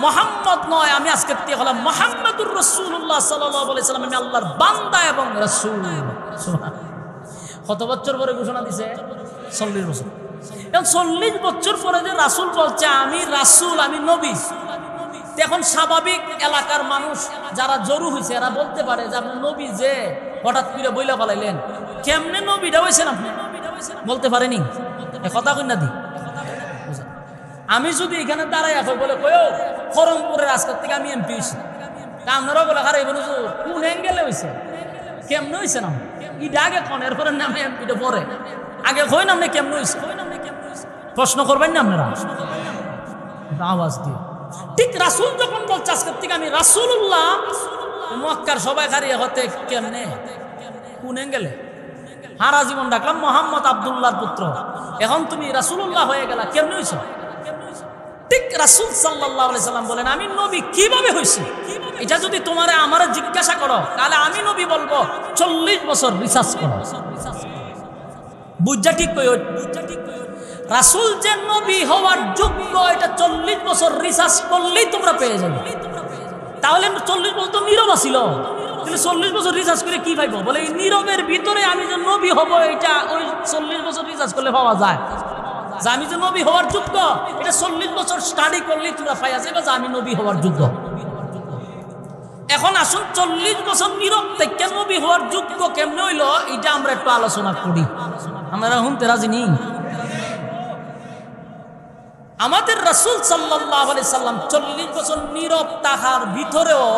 মুহাম্মদ নয়, আমি আজকে থেকে হলাম মুহাম্মাদুর রাসূলুল্লাহ সাল্লাল্লাহু আলাইহি ওয়াসাল্লাম, আমি আল্লাহর বান্দা এবং রাসূল। সুবহানাল্লাহ। কত বছর পরে ঘোষণা দিছে? 40 বছর। এখন 40 বছর পরে যে রাসূল বলছে আমি রাসূল, আমি নবী, এখন স্বাভাবিক এলাকার মানুষ যারা জরু হয়েছে এরা বলতে পারে যে আপনি নবী যে হঠাৎ করে বইলা পালাইলেন, কেমনে নবীটা হয়েছেন আপনি? বলতে পারেনি। কথা কই না দি। আমি যদি এখানে দাঁড়াই এখন বলে কয়ও খরমপুরের রাস্তার থেকে আমি এমপি হয়েছি, তা আপনারাও বলে আরে বলুন কোন অ্যাঙ্গেলে হয়েছে, কেমনে হয়েছে না ইটা আগে কোন, এরপরে নামে এমপিটা পরে আগে কই না কেমনে হয়েছে? প্রশ্ন করবেন না আপনারা আওয়াজ দিয়ে। ঠিক রাসূল যখন বলছে আজকের থেকে আমি রাসূলুল্লাহ, মক্কার সবাই খারিয়ে হতে কেমনে, কোন অ্যাঙ্গেলে? সারা জীবন ডাকলাম মোহাম্মদ আব্দুল্লাহর পুত্র, এখন তুমি রাসূলুল্লাহ হয়ে গেলা, কেমনে হয়েছে? ঠিক রাসূল সাল্লাল্লাহু আলাইহি সাল্লাম বলেন আমি নবী কিভাবে হইছি, এটা যদি তোমারে আমারে জিজ্ঞাসা করো তাহলে আমি নবী বলবো 40 বছর রিসার্চ করো। বুঝা ঠিক কই? রাসূল যে নবী হওয়ার যোগ্য এটা 40 বছর রিসার্চ করলেই তোমরা পেয়ে যাবে। তাহলে 40 বছর তো নীরব ছিল, তাহলে 40 বছর রিসার্চ করে কি পাইবো? বলে এই নীরবের ভিতরে আমি যে নবী হব এটা ওই 40 বছর রিসার্চ করলে পাওয়া যায়। যে আমি যে নবী হওয়ার যোগ্য এটা 40 বছর স্টাডি করলেই তোমরা পাইয়া যাবে যে আমি নবী হওয়ার যোগ্য। এখন আসুন 40 বছর নীরব থেকে নবী হওয়ার যোগ্য কেমনে হইলো এটা আমরা একটু আলোচনা করি। আমরা শুনতে রাজি নি? আমাদের রাসূল সাল্লাল্লাহু আলাইহি সাল্লাম 40 বছর নীরব থাকার ভিতরেও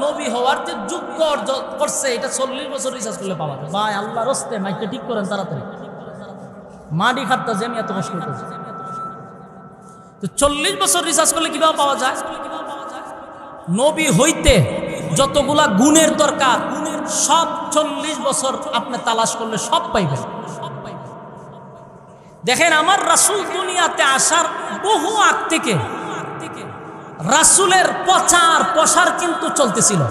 নবী হওয়ার যে যোগ্য অর্জন করছে এটা 40 বছর রিসার্চ করলে পাওয়া যায়। ভাই আল্লাহর রাস্তে মাইকটা ঠিক করেন তাড়াতাড়ি, মাটি খাটতে যে আমি এত কষ্ট করছি। তো 40 বছর রিসার্চ করলে কিভাবে পাওয়া যায়? নবী হইতে যতগুলা গুণের দরকার সব 40 বছর আপনি তালাশ করলে সব পাইবেন। দেখেন আমার রাসূল দুনিয়াতে আসার বহু আগ থেকে রাসূলের প্রচার প্রসার কিন্তু চলতেছিল।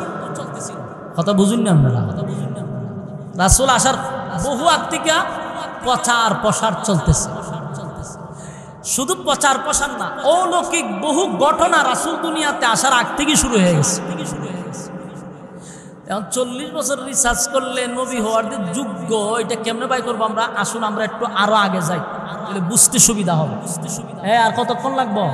কথা বুঝুন না আপনারা? রাসূল আসার বহু আগ থেকে প্রচার প্রসার চলতেছে। শুধু প্রচার প্রসার না, অলৌকিক বহু ঘটনা রাসূল দুনিয়াতে আসার আগ থেকে শুরু হয়ে গেছে। এখন 40 বছর রিসার্চ করলে নবী হওয়ার যে যোগ্য এটা কেমনে বাই করবো আমরা? আসুন আমরা একটু আরো আগে যাই, তাহলে বুঝতে সুবিধা হবে। হ্যাঁ, আর কতক্ষণ লাগবো?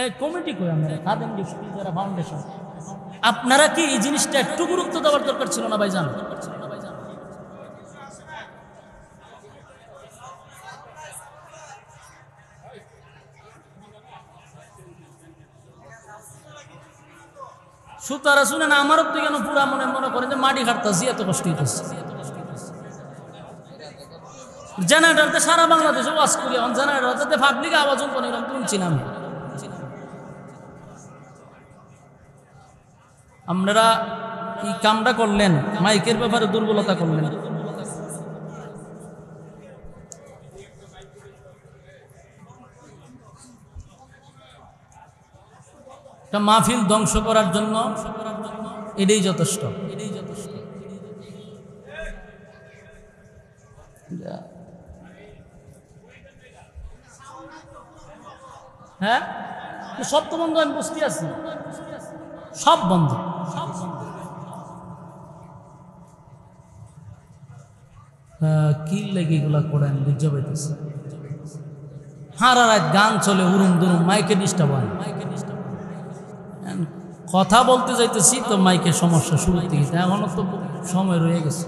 এই কমিটি কই আমরা খাদেম ডিস্ট্রিক্ট যারা ফাউন্ডেশন, আপনারা কি এই জিনিসটা একটু গুরুত্ব দেওয়ার দরকার ছিল না ভাইজান? সুতারা শুনে না আমারও তো কেন পুরা মনে মনে করেন যে মাটি খাটতেছি, এত কষ্ট হইতেছে। জেনারেটরতে সারা বাংলাদেশে ওয়াজ করি, এখন জেনারেটরতে পাবলিক আওয়াজ শুনছিলাম। আপনারা এই কামটা করলেন, মাইকের ব্যাপারে দুর্বলতা করলেন। মাহফিল ধ্বংস করার জন্য এটাই যথেষ্ট। হ্যাঁ, সব তো বন্ধ, আমি বুঝতে আছি, সব বন্ধ। কি লেগে এগুলা করেন বুঝতে পাইতেছে। সারা রাত গান চলে, উরুম দুরুম, মাইকে ডিস্টার্ব হয়। কথা বলতে যাইতেছি তো মাইকের সমস্যা শুরু থেকে, এখনো তো সময় রয়ে গেছে।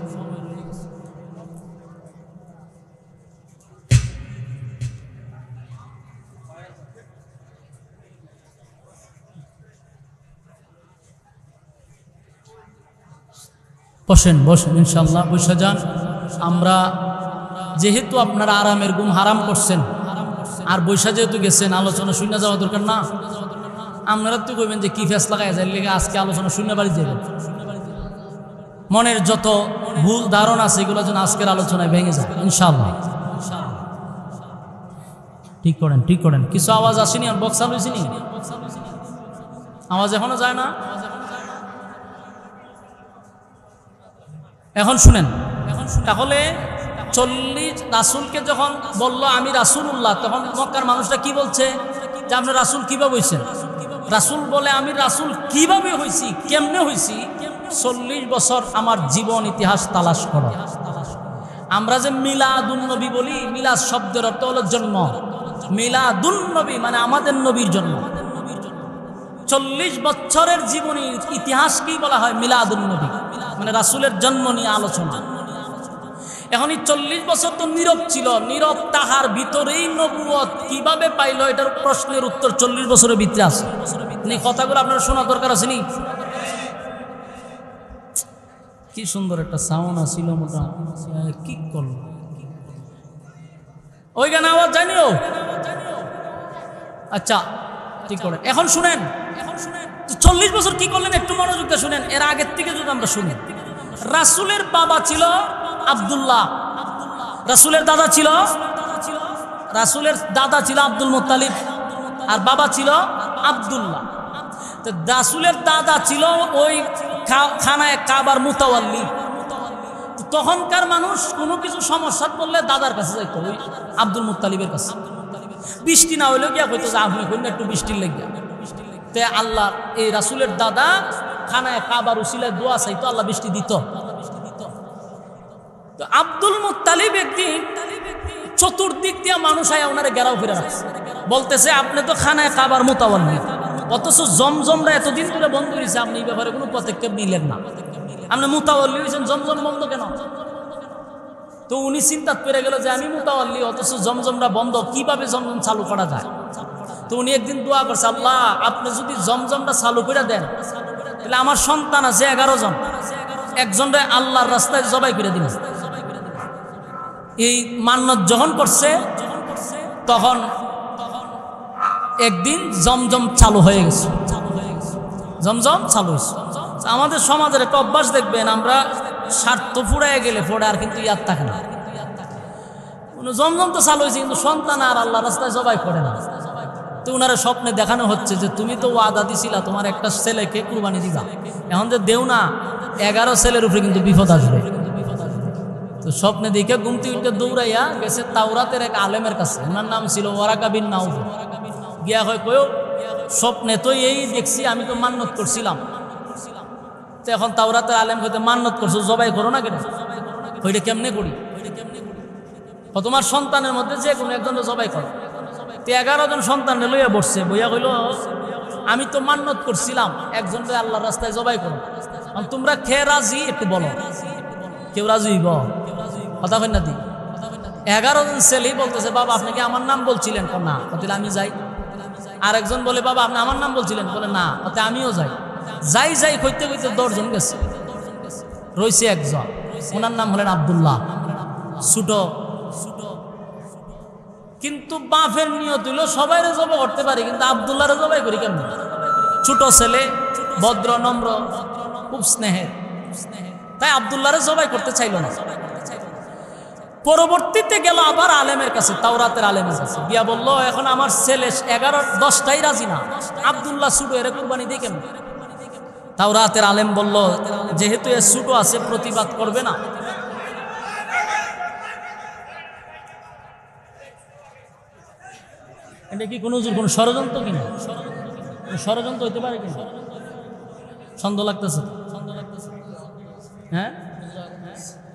বসেন বসেন, ইনশাল্লাহ বসে যান। আমরা যেহেতু আপনারা আরামের ঘুম হারাম করছেন, আর বৈশা যেহেতু গেছেন, আলোচনা শুনে যাওয়া দরকার না। আপনারা তো কইবেন যে কি ফেস লাগাই যায়, লেগে আজকে আলোচনা শূন্য বাড়ি যাবেন। মনের যত ভুল ধারণা আছে এগুলো যেন আজকের আলোচনায় ভেঙে যায় ইনশাআল্লাহ। ঠিক করেন, ঠিক করেন। কিছু আওয়াজ আসেনি, আর বক্স চালু হয়েছিনি, আওয়াজ এখনো যায় না। এখন শুনেন, তাহলে 40 রাসূলকে যখন বলল আমি রাসূলুল্লাহ, তখন মক্কার মানুষটা কি বলছে যে আপনি রাসূল কিভাবে হইছেন? রাসূল বলে আমি রাসূল কিভাবে হইছি, কেমনে হইছি, 40 বছর আমার জীবন ইতিহাস তালাশ করো। আমরা যে মিলাদুন নবী বলি, মিলাদ শব্দের অর্থ হলো জন্ম, মিলাদুন নবী মানে আমাদের নবীর জন্ম। 40 বছরের জীবনী ইতিহাস কি বলা হয়? মিলাদুন নবী মানে রাসূলের জন্ম নিয়ে আলোচনা। এখন এই 40 বছর তো নীরব ছিল, নীরব তাহার ভিতরেই নবুয়ত কিভাবে পাইল, এটার প্রশ্নের উত্তর 40 বছরের ভিতরে আছে। এই কথাগুলো আপনার শোনা দরকার আছে নি? কি সুন্দর একটা সাউন্ড আছিল, মোটা কি করল ওই গান, আওয়াজ জানিও। আচ্ছা ঠিক করেন। এখন শুনেন 40 বছর কি করলেন একটু মনোযোগ দিয়ে শুনেন। এর আগের থেকে যদি আমরা শুনি, রাসূলের বাবা ছিল আব্দুল্লাহ, রাসূলের দাদা ছিল আব্দুল মুত্তালিব, আর বাবা ছিল আব্দুল্লাহ। তো রাসূলের দাদা ছিল ওই খানায় কাবার মুতাওয়াল্লি। তখনকার মানুষ কোনো কিছু সমস্যা পড়লে দাদার কাছে যাইতো, ওই আব্দুল মুত্তালিবের কাছে। বৃষ্টি না হইলেও গিয়া কইতো যে আপনি কইনা একটু বৃষ্টির লেগে। তে আল্লাহ এই রাসূলের দাদা খানায় কাবার উসিলায় দোয়া চাইতো, আল্লাহ বৃষ্টি দিত। তো আব্দুল মুত্তালিব একদিন চতুর্দিক দিয়ে মানুষ আয়া ওনারে ঘেরাও ফিরে রাখছে, বলতেছে আপনি তো খানায় কাবার মুতাওয়াল্লি, অথচ জমজমরা এতদিন ধরে বন্ধ হয়েছে, আপনি এই ব্যাপারে কোনো পদক্ষেপ নিলেন না। আপনি মুতাওয়াল্লি হয়েছেন, জমজম বন্ধ কেন? তো উনি চিন্তা করে গেল যে আমি মুতাওয়াল্লি, অথচ জমজমরা বন্ধ, কিভাবে জমজম চালু করা যায়? তো উনি একদিন দোয়া করছে, আল্লাহ আপনি যদি জমজমটা চালু করে দেন, তাহলে আমার সন্তান আছে 11 জন, একজনরে আল্লাহর রাস্তায় জবাই করে দিন। এই মান্নত যখন করছে, তখন একদিন জমজম চালু হয়ে গেছে, জমজম চালু হয়েছে। আমাদের সমাজের একটা অভ্যাস দেখবেন, আমরা স্বার্থ ফুরাইয়া গেলে পড়ে আর কিন্তু ইয়াদ থাকে না। জমজম তো চালু হয়েছে, কিন্তু সন্তান আর আল্লাহ রাস্তায় জবাই করে না। তো ওনারা স্বপ্নে দেখানো হচ্ছে যে তুমি তো ওয়াদা দিছিলা তোমার একটা ছেলেকে কুরবানি দিবা, এখন যে দেও না, 11 ছেলের উপরে কিন্তু বিপদ আসবে। তো স্বপ্নে দেখে ঘুমতে উঠে দৌড়াইয়া গেছে তাওরাতের এক আলেমের কাছে, ওনার নাম ছিল ওয়ারাকা বিন নাউফল। গিয়া হয় কয়ও স্বপ্নে তো এই দেখছি, আমি তো মান্নত করছিলাম। তো এখন তাওরাতের আলেম হইতে মান্নত করছো, জবাই করো না কেন? ওইটা কেমনে করি? তোমার সন্তানের মধ্যে যে কোনো একজন জবাই করো। তো 11 জন সন্তান লইয়া বসছে, বইয়া কইল আমি তো মান্নত করছিলাম একজনকে আল্লাহর রাস্তায় জবাই করো, তোমরা খেয়ে রাজি একটু বলো। কেউ রাজি হইব? কথা কই না দি। 11 জন ছেলে বলতেছে বাবা আপনি কি আমার নাম বলছিলেন? না। তাহলে আমি যাই। আরেকজন বলে বাবা আপনি আমার নাম বলছিলেন? বলে না। তাতে আমিও যাই। যাই যাই কইতে কইতে 10 জন গেছে, রইছে একজন, ওনার নাম হলেন আব্দুল্লাহ ছোট। কিন্তু বাপের নিয়ত হইল সবাইরে জবাই করতে পারি, কিন্তু আব্দুল্লাহরে জবাই করি কেমন? ছোট ছেলে, ভদ্র নম্র, খুব স্নেহের, তাই আব্দুল্লাহরে জবাই করতে চাইল না। পরবর্তীতে গেল আবার আলেমের কাছে, তাওরাতের আলেমের কাছে গিয়া বলল, এখন আমার ছেলে 11-10টাই রাজি না, আব্দুল্লাহ ছোট, এর কুরবানি দিই কেমন? তাওরাতের আলেম বলল, যেহেতু এ ছোট আছে প্রতিবাদ করবে না। এটা কি কোনো ষড়যন্ত্র কিনা? ষড়যন্ত্র হইতে পারে কিনা? সন্দেহ লাগতেছে, হ্যাঁ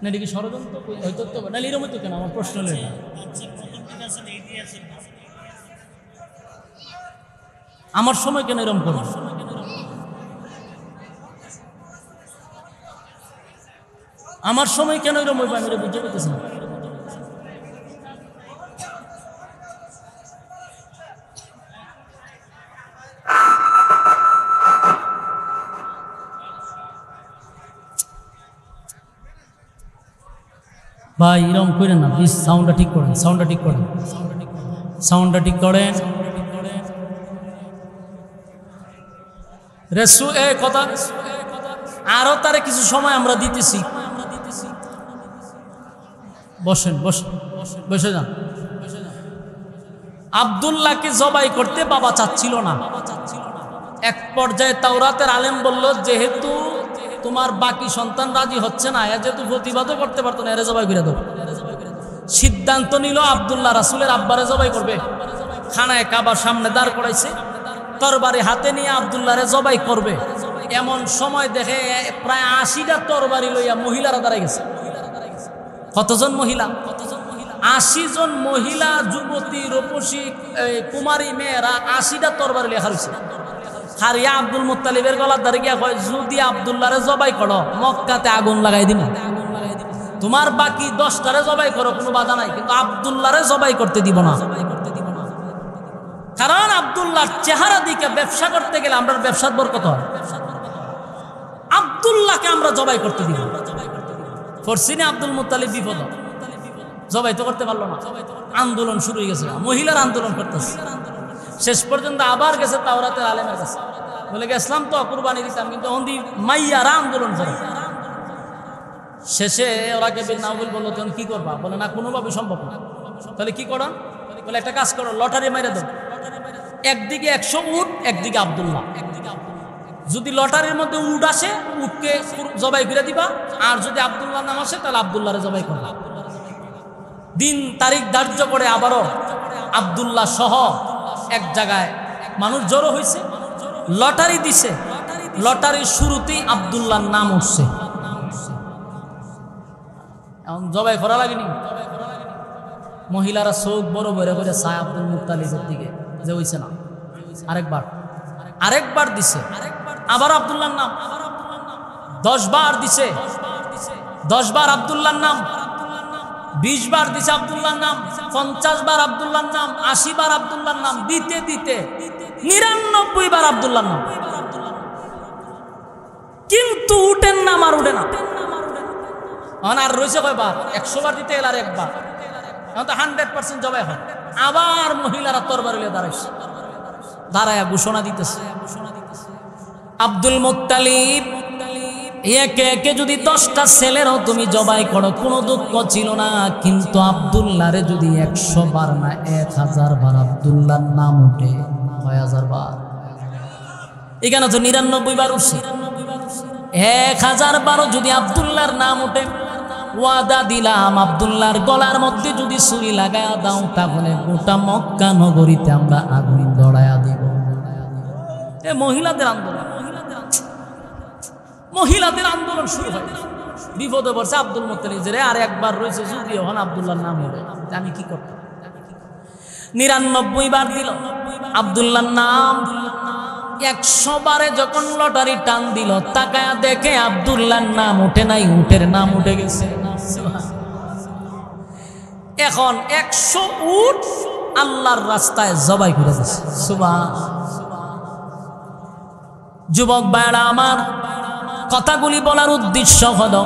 না, এটা কি ষড়যন্ত্র হইতে না? এরকম হইতো কেন? আমার প্রশ্ন হলো এটা। আমার সময় কেন এরকম করবো? আমার সময় কেন এরকম হইবে? আমি এটা বুঝতে পারতেছি না। ভাই এরকম করেন না প্লিজ, সাউন্ডটা ঠিক করেন, সাউন্ডটা ঠিক করেন, সাউন্ডটা ঠিক করেন। রেসু এ কথা আরো তারে কিছু সময় আমরা দিতেছি। বসেন বসেন বসে যান। আব্দুল্লাহকে জবাই করতে বাবা চাচ্ছিল না। এক পর্যায়ে তাওরাতের আলেম বলল, যেহেতু তোমার বাকি সন্তান রাজি হচ্ছে না, এ যেহেতু প্রতিবাদও করতে পারতো না, এরে জবাই করে দেবো। সিদ্ধান্ত নিল আব্দুল্লাহ রাসূলের আব্বারে জবাই করবে। খানায় কাবার সামনে দাঁড় করাইছে, তরবারি হাতে নিয়ে আব্দুল্লাহরে জবাই করবে। এমন সময় দেখে প্রায় 80টা তরবারি লইয়া মহিলারা দাঁড়াই গেছে। কতজন মহিলা? 80 জন মহিলা, যুবতী, রূপসী, কুমারী মেয়েরা 80টা তরবারি লেখা রয়েছে। হারিয়া আব্দুল মুত্তালিবের গলার ধারে গিয়া কয়, যদি আব্দুল্লাহরে জবাই করো মক্কাতে আগুন লাগাই দিব। তোমার বাকি 10টারে জবাই করো, কোনো বাধা নাই, কিন্তু আব্দুল্লাহরে জবাই করতে দিব না। কারণ আব্দুল্লাহর চেহারা দিকে ব্যবসা করতে গেলে আমরা ব্যবসার বরকত হয়। আব্দুল্লাহকে আমরা জবাই করতে দিব। ফরসিনে আব্দুল মুত্তালিব বিপদ, জবাই তো করতে পারলো না। আন্দোলন শুরু হয়ে গেছে, মহিলার আন্দোলন করতেছে। শেষ পর্যন্ত আবার গেছে তাওরাতের আলেমের কাছে, বলে গেছিলাম তো কুরবানি দিতাম, কিন্তু অন্দি মাইয়ারা আন্দোলন করে। শেষে ওরা কেবিল নাউল বললো, তখন কি করবা? বলে না, কোনোভাবে সম্ভব না। তাহলে কি করো? বলে একটা কাজ করো, লটারি মাইরে দাও। একদিকে 100 উট, একদিকে আব্দুল্লাহ। যদি লটারির মধ্যে উট আসে, উটকে জবাই করে দিবা, আর যদি আব্দুল্লাহ নাম আসে তাহলে আব্দুল্লাহরে জবাই করবা। দিন তারিখ ধার্য করে আবারও আব্দুল্লাহ সহ এক জায়গায় মানুষ জড়ো হয়েছে, লটারি দিছে। লটারির শুরুতেই আব্দুল্লাহর নাম উঠছে। এখন জবাই করা লাগেনি। মহিলারা চোখ বড় বড় করে চায় আব্দুল মুত্তালিবের দিকে, যে হইছে না। আরেকবার দিছে, আবার আব্দুল্লাহর নাম। 10 বার দিছে, 10 বার আব্দুল্লাহর নাম। 20 বার দিছে আব্দুল্লাহর নাম, 50 বার আব্দুল্লাহর নাম, 80 বার আব্দুল্লাহর নাম, দিতে দিতে 99 বার আব্দুল্লাহর নাম। কিন্তু উঠেন নাম আর উঠে না। আর রয়েছে কয়বার? 100 বার দিতে এল আর একবার। এখন তো 100% জবাই হয়। আবার মহিলারা তরবারি নিয়ে দাঁড়াইছে, দাঁড়ায় ঘোষণা দিতেছে, আব্দুল মুত্তালিব একে একে যদি 10টা ছেলেরও তুমি জবাই করো কোনো দুঃখ ছিল না, কিন্তু আব্দুল্লাহরে যদি 100 বার না 1000 বার আব্দুল্লাহর নাম উঠে, 6000 বার, এখানে তো 99 বার উঠছে। 1000 বারও যদি আব্দুল্লাহর নাম উঠে, ওয়াদা দিলাম আব্দুল্লাহর গলার মধ্যে যদি ছুরি লাগায়া দাও, তাহলে গোটা মক্কা নগরীতে আমরা আগুন ধরায়া দিব। এ মহিলাদের আন্দোলন, মহিলাদের আন্দোলন শুরু হয়। বিপদে পড়ছে আব্দুল মুত্তালিব, যে আর একবার রয়েছে, যদি ওখানে আব্দুল্লাহর নাম হবে, আমি কি করতাম? 99 বার দিল আব্দুল্লাহর নাম। 100 বারে যখন লটারি টান দিল, তাকায়া দেখে আব্দুল্লাহর নাম উঠে নাই, উটের নাম উঠে গেছে। এখন 100 উট আল্লাহর রাস্তায় জবাই করে দিচ্ছে। সুবহান। যুবক ভাইরা আমার, কথাগুলি বলার উদ্দেশ্য হলো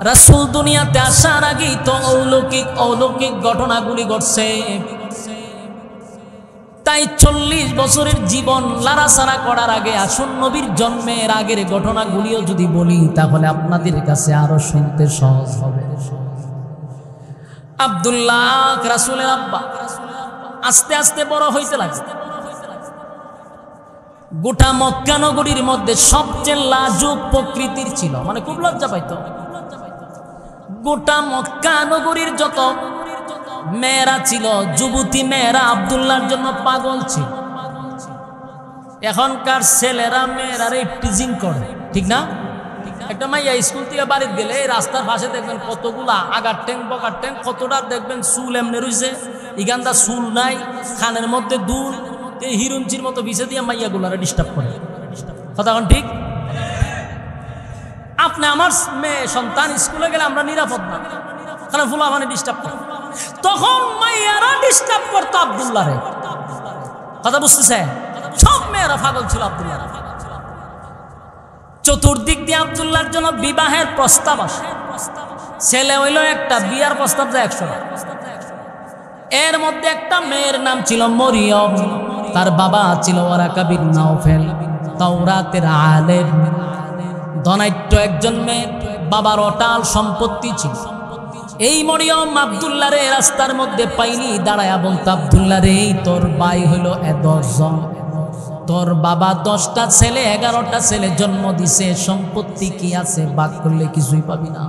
রাসূল দুনিয়াতে আসার আগেই তো অলৌকিক ঘটনাগুলি ঘটছে। তাই 40 বছরের জীবন লাড়াছাড়া করার আগে আসুন নবীর জন্মের আগের ঘটনাগুলিও যদি বলি তাহলে আপনাদের কাছে আরো শুনতে সহজ হবে। আব্দুল্লাহ রাসূলের আব্বা আস্তে আস্তে বড় হইতে লাগছে। গোটা মক্কা নগরীর মধ্যে সবচেয়ে লাজুক প্রকৃতির ছিল, মানে খুব লজ্জা পাইতো। গোটা মক্কা নগরীর যত মেয়েরা ছিল, যুবতী মেয়েরা আব্দুল্লাহর জন্য পাগল ছিল। এখনকার ছেলেরা মেয়েরা টিজিং করে, ঠিক না? একটা মাইয়া স্কুল থেকে বাড়িতে গেলে রাস্তার পাশে দেখবেন কতগুলা আগার ট্যাং বকার ট্যাং, কতটা দেখবেন চুল এমনি রয়েছে, ইগানটা চুল নাই, খানের মধ্যে দুল, এই হিরুঞ্চির মতো বিছে দিয়ে মাইয়া গুলারে ডিস্টার্ব করে। কথা কোন ঠিক? আপনি আমার মেয়ে সন্তান স্কুলে গেলে আমরা নিরাপদ না, কারণ ফুলা মানে ডিস্টার্ব করে। তখন মাইয়ারা ডিস্টার্ব করতো আব্দুল্লাহরে। কথা বুঝতেছে? সব মেয়েরা পাগল ছিল আব্দুল্লাহ। চতুর্দিক দিয়ে আব্দুল্লাহর জন্য বিবাহের প্রস্তাব আসে। ছেলে হইল একটা, বিয়ার প্রস্তাব যায় 100। এর মধ্যে একটা মেয়ের নাম ছিল মরিয়ম, তার বাবা ছিল ওয়ারাকা বিন নাওফেল, তাওরাতের আলেম, ধনাঢ্য একজন মেয়ে, বাবার অটাল সম্পত্তি ছিল। এই মরিয়ম আব্দুল্লাহ রে রাস্তার মধ্যে পাইনি দাঁড়ায়া বলতো, আব্দুল্লাহ রে তোর ভাই হইল 10 জন, তোর বাবা 10টা ছেলে 11টা ছেলে জন্ম দিছে, সম্পত্তি কি আছে, ভাগ করলে কিছুই পাবি না,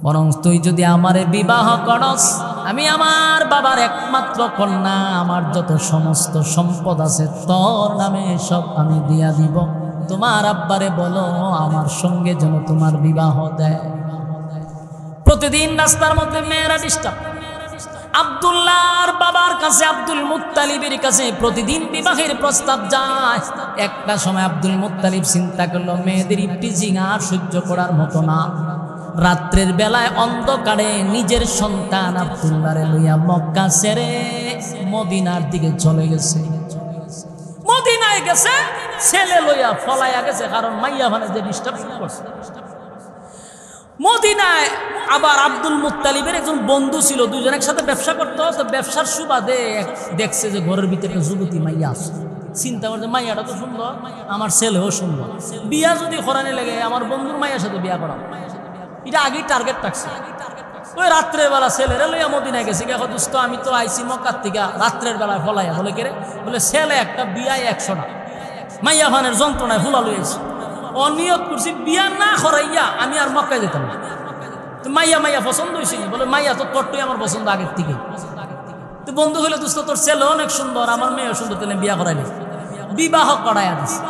বরং তুই যদি আমারে বিবাহ করস, আমি আমার বাবার একমাত্র কন্যা, আমার যত সমস্ত সম্পদ আছে তোর নামে সব আমি দিয়া দিব, তোমার আব্বারে বলো আমার সঙ্গে যেন তোমার বিবাহ দেয়। প্রতিদিন রাস্তার মধ্যে মেয়েরা ডিস্টার্ব। আব্দুল্লাহর বাবার কাছে, আব্দুল মুত্তালিবের কাছে প্রতিদিন বিবাহের প্রস্তাব যায়। একটা সময় আব্দুল মুত্তালিব চিন্তা করলো মেয়েদের টিজিং আর সহ্য করার মতো না। রাত্রের বেলায় অন্ধকারে নিজের সন্তান আব্দুল্লাহরে লইয়া মক্কা ছেড়ে মদিনার দিকে চলে গেছে। মদিনায় গেছে, ছেলে লইয়া ফলাইয়া গেছে, কারণ মাইয়া ভানে যে ডিস্টার্ব করছে। মদিনায় আবার আব্দুল মুত্তালিবের একজন বন্ধু ছিল, দুজন একসাথে ব্যবসা করতো। তো ব্যবসার সুবাদে দেখছে যে ঘরের ভিতরে যুবতী মাইয়া আছে। চিন্তা করছে মাইয়াটা তো সুন্দর, আমার ছেলেও সুন্দর, বিয়া যদি করানি লাগে আমার বন্ধুর মাইয়ার সাথে বিয়া করা। এটা আগেই টার্গেট রাখছে। ওই রাত্রের বেলা ছেলেরা লইয়া মদিনায় গেছে। দেখো দোস্ত, আমি তো আইসি মক্কার থেকে, রাত্রের বেলায় ফলাইয়া বলে কেরে, বলে ছেলে একটা, বিয়ায় 100টা, মাইয়া ভানের যন্ত্রণায় ফুলা লইয়াছে। অনিয়ত করছি বিয়া না করাইয়া আমি আর মক্কায় যেতাম না। তো মাইয়া পছন্দ হয়েছে, বলে মাইয়া তো তোরটাই আমার পছন্দ আগের থেকে। তো বন্ধু হইলে দোস্ত তোর ছেলে অনেক সুন্দর, আমার মেয়েও সুন্দর, তাহলে বিয়া করাইলে বিবাহ করাইয়া দিছে।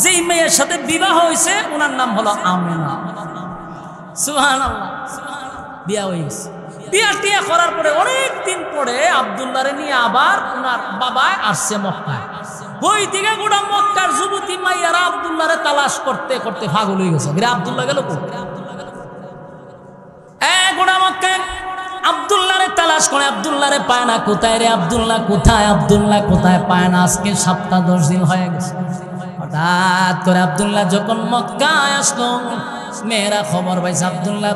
যেই মেয়ের সাথে বিবাহ হয়েছে ওনার নাম হলো আমিনা। সুবহানাল্লাহ, বিয়া হয়ে গেছে। বিয়া টিয়া করার পরে অনেক দিন পরে আব্দুল্লাহরে নিয়ে আবার ওনার বাবা আসছে মক্কায়। ওই দিকে গোটা মক্কার যুবতী মাইয়ারা আব্দুল্লাহরে তালাশ করতে করতে পাগল হয়ে গেছে। আব্দুল্লাহ গেল গোটা মক্কায় আব্দুল্লাহরে তালাশ করে, আব্দুল্লাহরে পায় না। কোথায় রে আব্দুল্লাহ, কোথায় আব্দুল্লাহ, কোথায়? পায় না। আজকে 7-10 দিন হয়ে গেছে। হঠাৎ করে আব্দুল্লাহ যখন মক্কায় আসলো, মেয়েরা খবর পাইছে আব্দুল্লাহ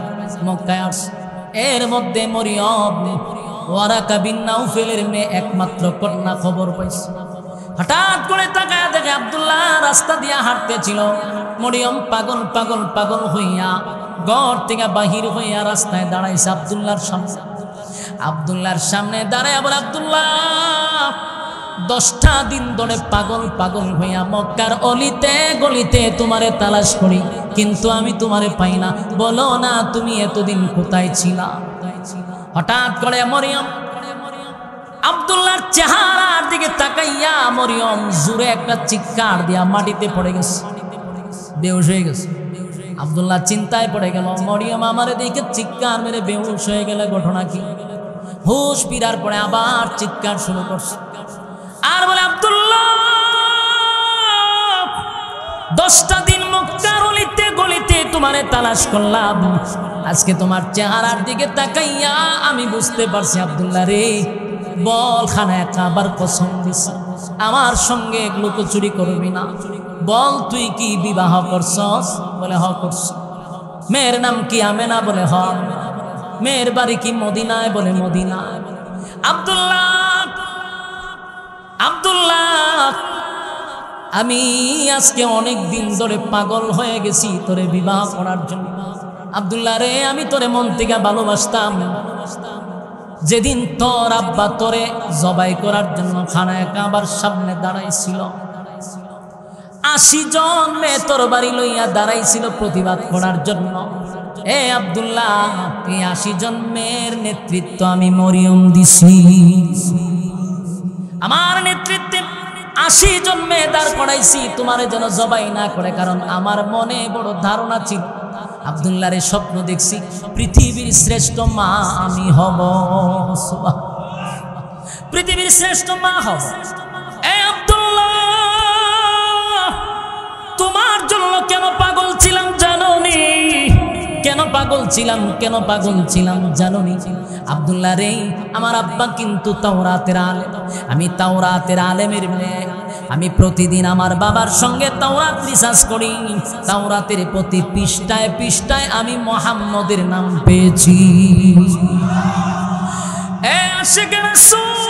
মক্কায় আসছে। এর মধ্যে মরিয়ম ওয়ারাকা বিন নাওফেলের মেয়ে একমাত্র কন্যা খবর পাইছে। হঠাৎ করে তাকায় দেখে আব্দুল্লাহ রাস্তা দিয়া হাঁটতেছিল। মরিয়ম পাগল পাগল পাগল হইয়া ঘর থেকে বাহির হইয়া রাস্তায় দাঁড়াইছে আব্দুল্লাহর সামনে দাঁড়ায় আবার আব্দুল্লাহ 10টা দিন ধরে পাগল পাগল হইয়া মক্কার অলিতে গলিতে তোমারে তালাশ করি, কিন্তু আমি তোমারে পাই না। বলো না তুমি এতদিন কোথায় ছিলা? হঠাৎ করে মরিয়ম আব্দুল্লাহর চেহারার দিকে তাকাইয়া মরিয়ম জোরে একটা চিৎকার দিয়া মাটিতে পড়ে গেছে, বেহুশ হয়ে গেছে। আব্দুল্লাহ চিন্তায় পড়ে গেল, মরিয়ম আমারে দেখে চিৎকার মেরে বেহুশ হয়ে গেলে ঘটনা কি? হুশ ফিরার পরে আবার চিৎকার শুরু করছে আর বলে, আব্দুল্লাহ 10টা দিন মক্কার অলিতে গলিতে তোমারে তালাশ করলাম, আজকে তোমার চেহারার দিকে তাকাইয়া আমি বুঝতে পারছি আব্দুল্লাহ রে, বল খানা খাবার কসম দিছে। আমার সঙ্গে লুকোচুরি করবি না, বল তুই কি বিবাহ করছস? বলে হ করছি। মেয়ের নাম কি আমেনা? বলে হ। মেয়ের বাড়ি কি মদিনায়? বলে মদিনায়। আব্দুল্লাহ, আব্দুল্লাহ, আমি আজকে অনেক দিন ধরে পাগল হয়ে গেছি তোরে বিবাহ করার জন্য। আব্দুল্লাহ রে, আমি তোরে মন থেকে ভালোবাসতাম। যেদিন তোর আব্বা তোরে জবাই করার জন্য খানায় কাবার সামনে দাঁড়াইছিল, 80 জন মেয়ে তোর বাড়ি লইয়া দাঁড়াইছিল প্রতিবাদ করার জন্য। এ আব্দুল্লাহ, এই 80 জন মেয়ের নেতৃত্ব আমি মরিয়ম দিছি। আমার নেতৃত্বে 80 জন মেয়ে দাঁড় করাইছি তোমারে যেন জবাই না করে, কারণ আমার মনে বড় ধারণা ছিল, আব্দুল্লাহর স্বপ্ন দেখছি পৃথিবীর শ্রেষ্ঠ মা আমি হব, পৃথিবীর শ্রেষ্ঠ মা হব। এ আব্দুল্লাহ, তোমার জন্য কেন পাগল ছিলাম জানোনি? কেন পাগল ছিলাম, কেন পাগল ছিলাম জানোনি? আব্দুল্লাহ রে, আমার আব্বা কিন্তু তাওরাতের আলেম, আমি তাওরাতের আলেমের মেয়ে। আমি প্রতিদিন আমার বাবার সঙ্গে তাওরাত রিসার্চ করি। তাওরাতের প্রতি পৃষ্ঠায় পৃষ্ঠায় আমি মুহাম্মদের নাম পেয়েছি। এ আশিকে রাসূল,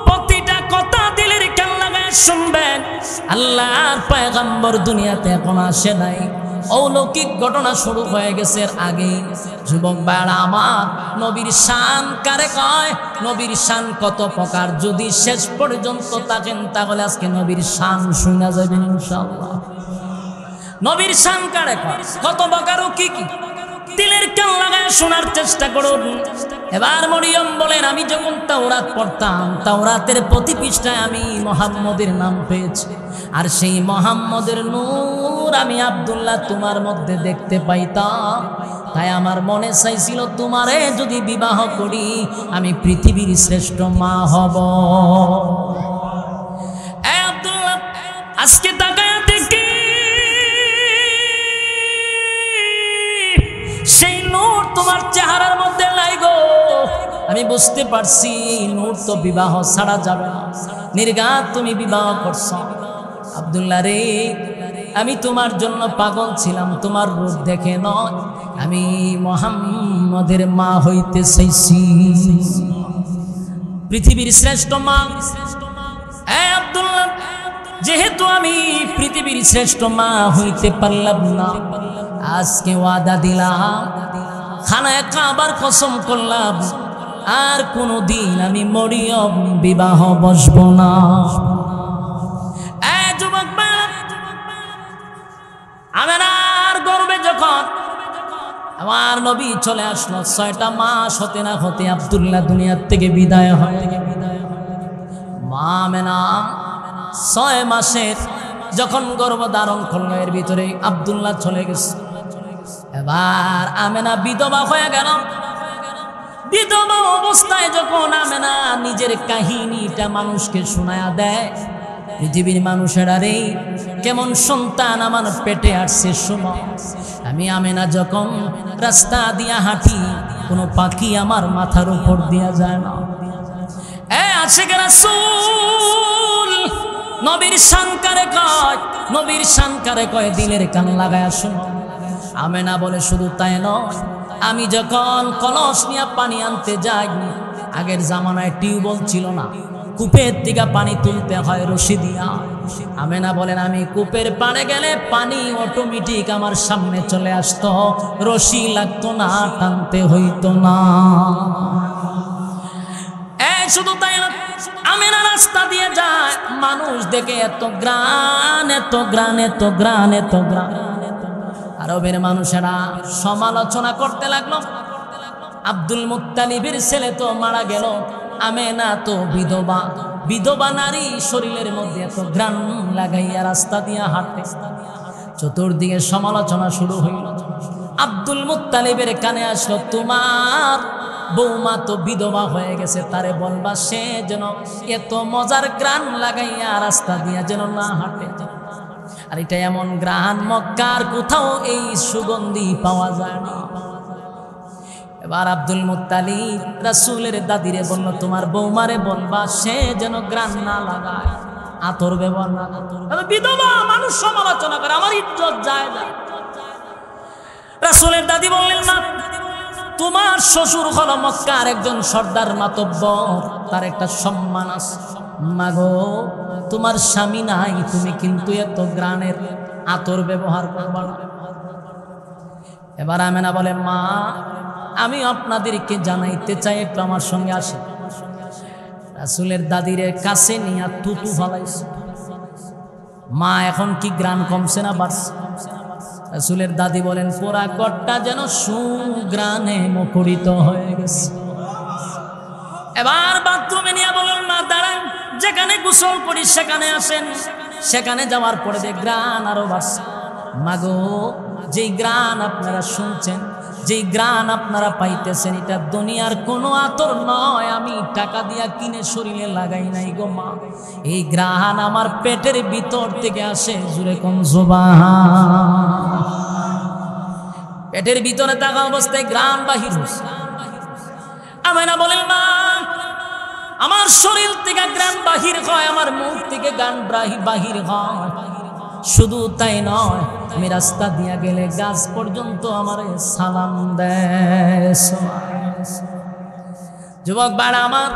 প্রতিটা কথা দিলের কান লাগায় শুনবেন। আল্লাহর পয়গম্বর দুনিয়াতে এখন আসে নাই, অলৌকিক ঘটনা শুরু হয়ে গেছে আগে। যুবক ভাইরা আমার, নবীর শান কারে কয়? নবীর শান কত প্রকার, যদি শেষ পর্যন্ত থাকেন তাহলে আজকে নবীর শান শুনা যাবেন ইনশাআল্লাহ। নবীর শান কারে কয়, কত প্রকার ও কি কি, দিলের কান লাগায় শোনার চেষ্টা করুন। এবার মরিয়ম বলেন, আমি যখন তাওরাত পড়তাম, তাওরাতের প্রতি পৃষ্ঠায় আমি মুহাম্মদের নাম পেয়েছি, আর সেই মুহাম্মদের নূর আমি আব্দুল্লাহ তোমার মধ্যে দেখতে পাইতাম। তাই আমার মনে চাইছিল তোমারে যদি বিবাহ করি আমি পৃথিবীর শ্রেষ্ঠ মা হব। এ আব্দুল্লাহ, আজকে তাকায়া দেখি সেই নূর তোমার চেহারার মধ্যে নাই গো। আমি বুঝতে পারছি নূর তো বিবাহ ছাড়া যাবে না, নির্ঘাত তুমি বিবাহ করছো। আব্দুল্লাহ রে, আমি তোমার জন্য পাগল ছিলাম, তোমার রূপ দেখে নয়, আমি মুহাম্মদের মা হইতে চাইছি, পৃথিবীর শ্রেষ্ঠ মা। এ আব্দুল্লাহ, যেহেতু আমি পৃথিবীর শ্রেষ্ঠ মা হইতে পারলাম না, আজকে ওয়াদা দিলাম, খানায় কাবার কসম করলাম, আর কোনদিন আমি মরিয়ম বিবাহ বসব না। যুবক আমেনার গর্বে যখন আমার নবী চলে আসলো, 6টা মাস হতে না হতে আব্দুল্লাহ দুনিয়ার থেকে বিদায় হয়। মা আমেনা 6 মাসের যখন গর্ভ ধারণ করলো, এর ভিতরে আব্দুল্লাহ চলে গেছে। এবার আমেনা বিধবা হয়ে গেল। বিধবা অবস্থায় যখন আমেনা নিজের কাহিনীটা মানুষকে শোনায়া দেয়, পৃথিবীর মানুষেরা রে, কেমন সন্তান আমার পেটে আসছে শোনো। আমি আমেনা যখন রাস্তা দিয়া হাঁটি, কোনো পাখি আমার মাথার উপর দিয়া যায় না। এ আশিকে রাসূল, নবীর শান কারে কয়? নবীর শান কারে কয়? দিলের কান লাগায়া শোনো। আমেনা বলে, শুধু তাই নয়, আমি যখন কলস নিয়ে পানি আনতে যাই, আগের জামানায় টিউবওয়েল ছিল না, কূপের দিকে পানি তুলতে হয় রশি দিয়া। আমেনা বলেন, আমি কূপের পাড়ে গেলে পানি অটোমেটিক আমার সামনে চলে আসতো, রশি লাগতো না, টানতে হইতো না। শুধু তাই না, আমেনা রাস্তা দিয়ে যায়, মানুষ দেখে এত গ্রান, এত গ্রান, এত গ্রান, এত গ্রান। আরবের মানুষেরা সমালোচনা করতে লাগলো, আব্দুল মুত্তালিবের ছেলে তো মারা গেল, আমেনা তো বিধবা, বিধবা নারী শরীরের মধ্যে এত গ্রান লাগাইয়া রাস্তা দিয়া হাঁটে। চতুর্দিকে সমালোচনা শুরু হইল। আব্দুল মুত্তালিবের কানে আসলো, তোমার বৌমা তো বিধবা হয়ে গেছে, তারে বলবা সে যেন এত মজার গ্রান লাগাইয়া রাস্তা দিয়া যেন না হাঁটে। আর এটা এমন গ্রান, মক্কার কোথাও এই সুগন্ধি পাওয়া যায় না। এবার আব্দুল মুত্তালিব রাসূলের দাদিরে বলল, তোমার বৌমারে বলবা সে যেন গ্রান না লাগায়, আতর ব্যবহার না করে। বিধবা মানুষ সমালোচনা করে, আমার ইজ্জত যায় না। রাসূলের দাদি বললেন, না, তোমার শ্বশুর হলো মক্কার একজন সর্দার মাতব্বর, তার একটা সম্মান আছে। মাগো, তোমার স্বামী নাই, তুমি কিন্তু এত গ্রানের আতর ব্যবহার করবা না। এবার আমেনা বলে, মা, আমি আপনাদেরকে জানাইতে চাই, একটু আমার সঙ্গে আসে। রাসূলের দাদিরে কাছে নিয়ে তুতু ফালাইছে। মা, এখন কি গ্রান কমছে না বাড়ছে? রাসূলের দাদি বলেন, পুরা ঘরটা যেন সুগ্রানে মুখরিত হয়ে গেছে। এবার বাথরুমে নিয়ে বলেন, মা দাঁড়ান, যেখানে গোসল করি সেখানে আসেন। সেখানে যাওয়ার পরে যে গ্রান আরো বাড়ছে। মাগো, যেই গ্রান আপনারা শুনছেন, যেই গ্রান আপনারা পাইতেছেন, এটা দুনিয়ার কোনো আতর নয়, আমি টাকা দিয়া কিনে শরীরে লাগাই নাই গো মা। এই গ্রান আমার পেটের ভিতর থেকে আসে। জুরে কোন সুবহান। পেটের ভিতরে থাকা অবস্থায় গ্রান বাহির হচ্ছে। আমেনা বলেন, মা, আমার শরীর থেকে গ্রান বাহির হয়, আমার মুখ থেকে গান বাহির হয়। শুধু তাই নয়, আমি রাস্তা দিয়া গেলে গাছ পর্যন্ত আমারে সালাম দেয়। যুবক বাড়া আমার,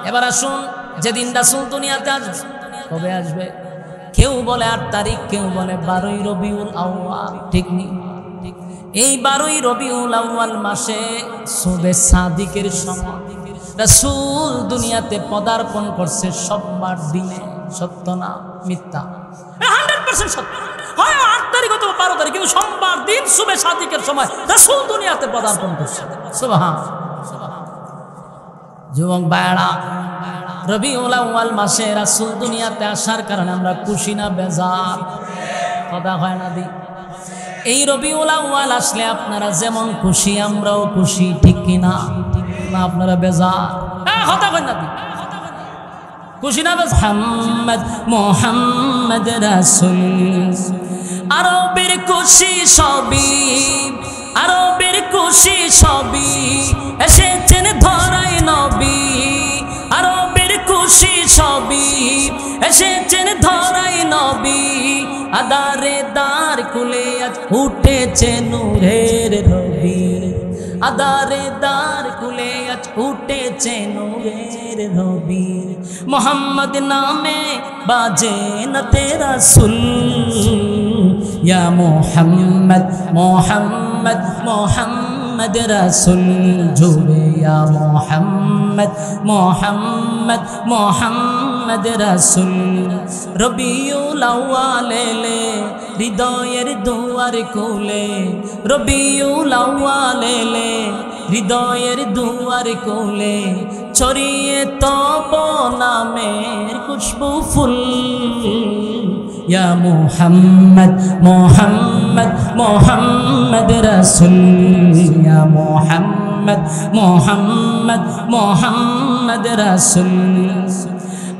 এবার আসুন, যেদিন রাসূল দুনিয়াতে আসবে, কবে আসবে? কেউ বলে 8 তারিখ, কেউ বলে 12ই রবিউল আউয়াল। ঠিক নেই? এই 12ই রবিউল আউয়াল মাসে সুবে সাদিকের সময় রাসূল দুনিয়াতে পদার্পণ করছে সোমবার দিনে। সত্য না মিথ্যা? 100% সত্য। হয় 8 তারিখ অথবা 12 তারিখ, কিন্তু সোমবার দিন সুবে সাদিকের সময় রাসূল দুনিয়াতে পদার্পণ করছে। সুবহান। যুবক ভাইরা, রবিউল আউয়াল মাসে রাসূল দুনিয়াতে আসার কারণে আমরা খুশি না বেজার? কথা হয় না দি? এই রবিউল আউয়াল আসলে আপনারা যেমন খুশি, আমরাও খুশি, ঠিক কিনা? না আপনারা বেজার? কথা হয় না দি? খুশি না বেজার? মুহাম্মদ মুহাম্মদ রাসূল, আরবের খুশি সবই, আরবের খুশি সবই, এসেছেন ধরাই নবী। আরবের খুশি সবই, এসেছেন ধরাই নবী। আদারে দার কুলে আজ উঠেছে নূরের রবি। আদারে দার কুলে আজ উঠেছে নূরের রবি। মোহাম্মদ নামে বাজে না তেরা সুল। ইয়া মোহাম্মদ মোহাম্মদ মোহাম্মদ রাসূল জুড়ে, ইয়া মোহাম্মদ মোহাম্মদ মোহাম্মদ রাসূল। রবিউল আউয়াল এলে হৃদয়ের দুয়ার খুলে, রবিউল আউয়াল এলে হৃদয়ের দুয়ার খুলে, ছড়িয়ে তব নামের খুশবু ফুল। ইয়া মুহাম্মদ মুহাম্মদ মুহাম্মদ রাসূল, ইয়া মুহাম্মদ মুহাম্মদ মুহাম্মদ রাসূল।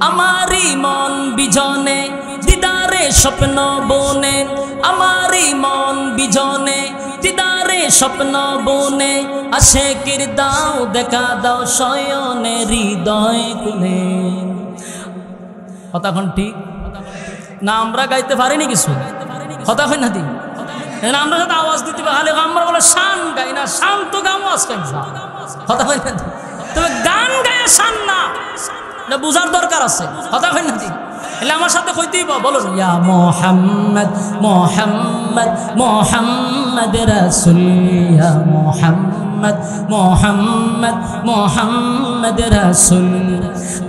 আমারি মন বিজনে দিদারে স্বপ্ন বনে, আমারি মন বিজনে দিদারে স্বপ্ন বনে, আশিকের দাও দেখা দাও শয়নে হৃদয় কুলে। কথা কোন ঠিক না? আমরা গাইতে পারিনি কিছু? কথা হয় না দি? আমরা যাতে আওয়াজ দিতে পারি, আমরা বলে শান গাই না, শান তো গাও আওয়াজ গাই। কথা হয় না? তবে গান গায়ে শান না, বুঝার দরকার আছে। কথা হয় না দি? এলে আমার সাথে কইতেই বলুন, ইয়া মুহাম্মদ মুহাম্মদ মুহাম্মদ রাসূল, ইয়া মুহাম্মদ মুহাম্মদ মুহাম্মদ রাসূল।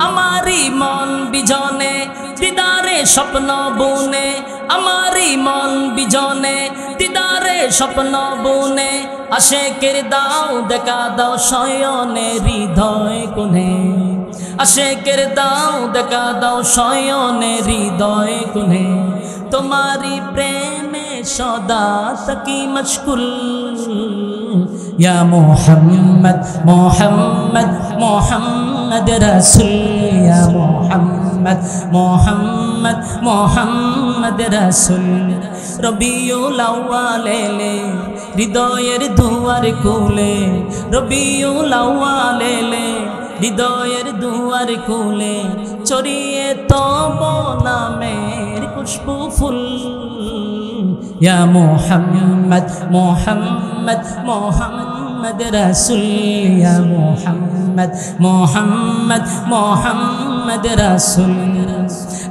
আমারি মন বিজনে দিদারে স্বপ্ন বনে, আমারি মন বিজনে দিদারে স্বপ্ন বনে, আশিকের দাও দেখা দাও শয়নে হৃদয় কোণে। আশিকের দাও দেখা দাও শয়নে হৃদয় কোণে, তোমারি প্রেমে সদা থাকি মশগুল। ইয়া মুহাম্মদ মুহাম্মদ মুহাম্মদ রাসূল, ইয়া মুহাম্মদ মুহাম্মদ মুহাম্মদ রাসূল। রবিউল আউয়াল এলে হৃদয়ের দুয়ার খুলে রবিউল আউয়াল এলে হৃদয়ের দুয়ার খুলে ছড়িয়ে তব নামের খুশবু ফুল ইয়া মুহাম্মদ মুহাম্মদ মুহাম্মদ রাসূল ইয়া মুহাম্মদ মুহাম্মদ মুহাম্মদ রাসূল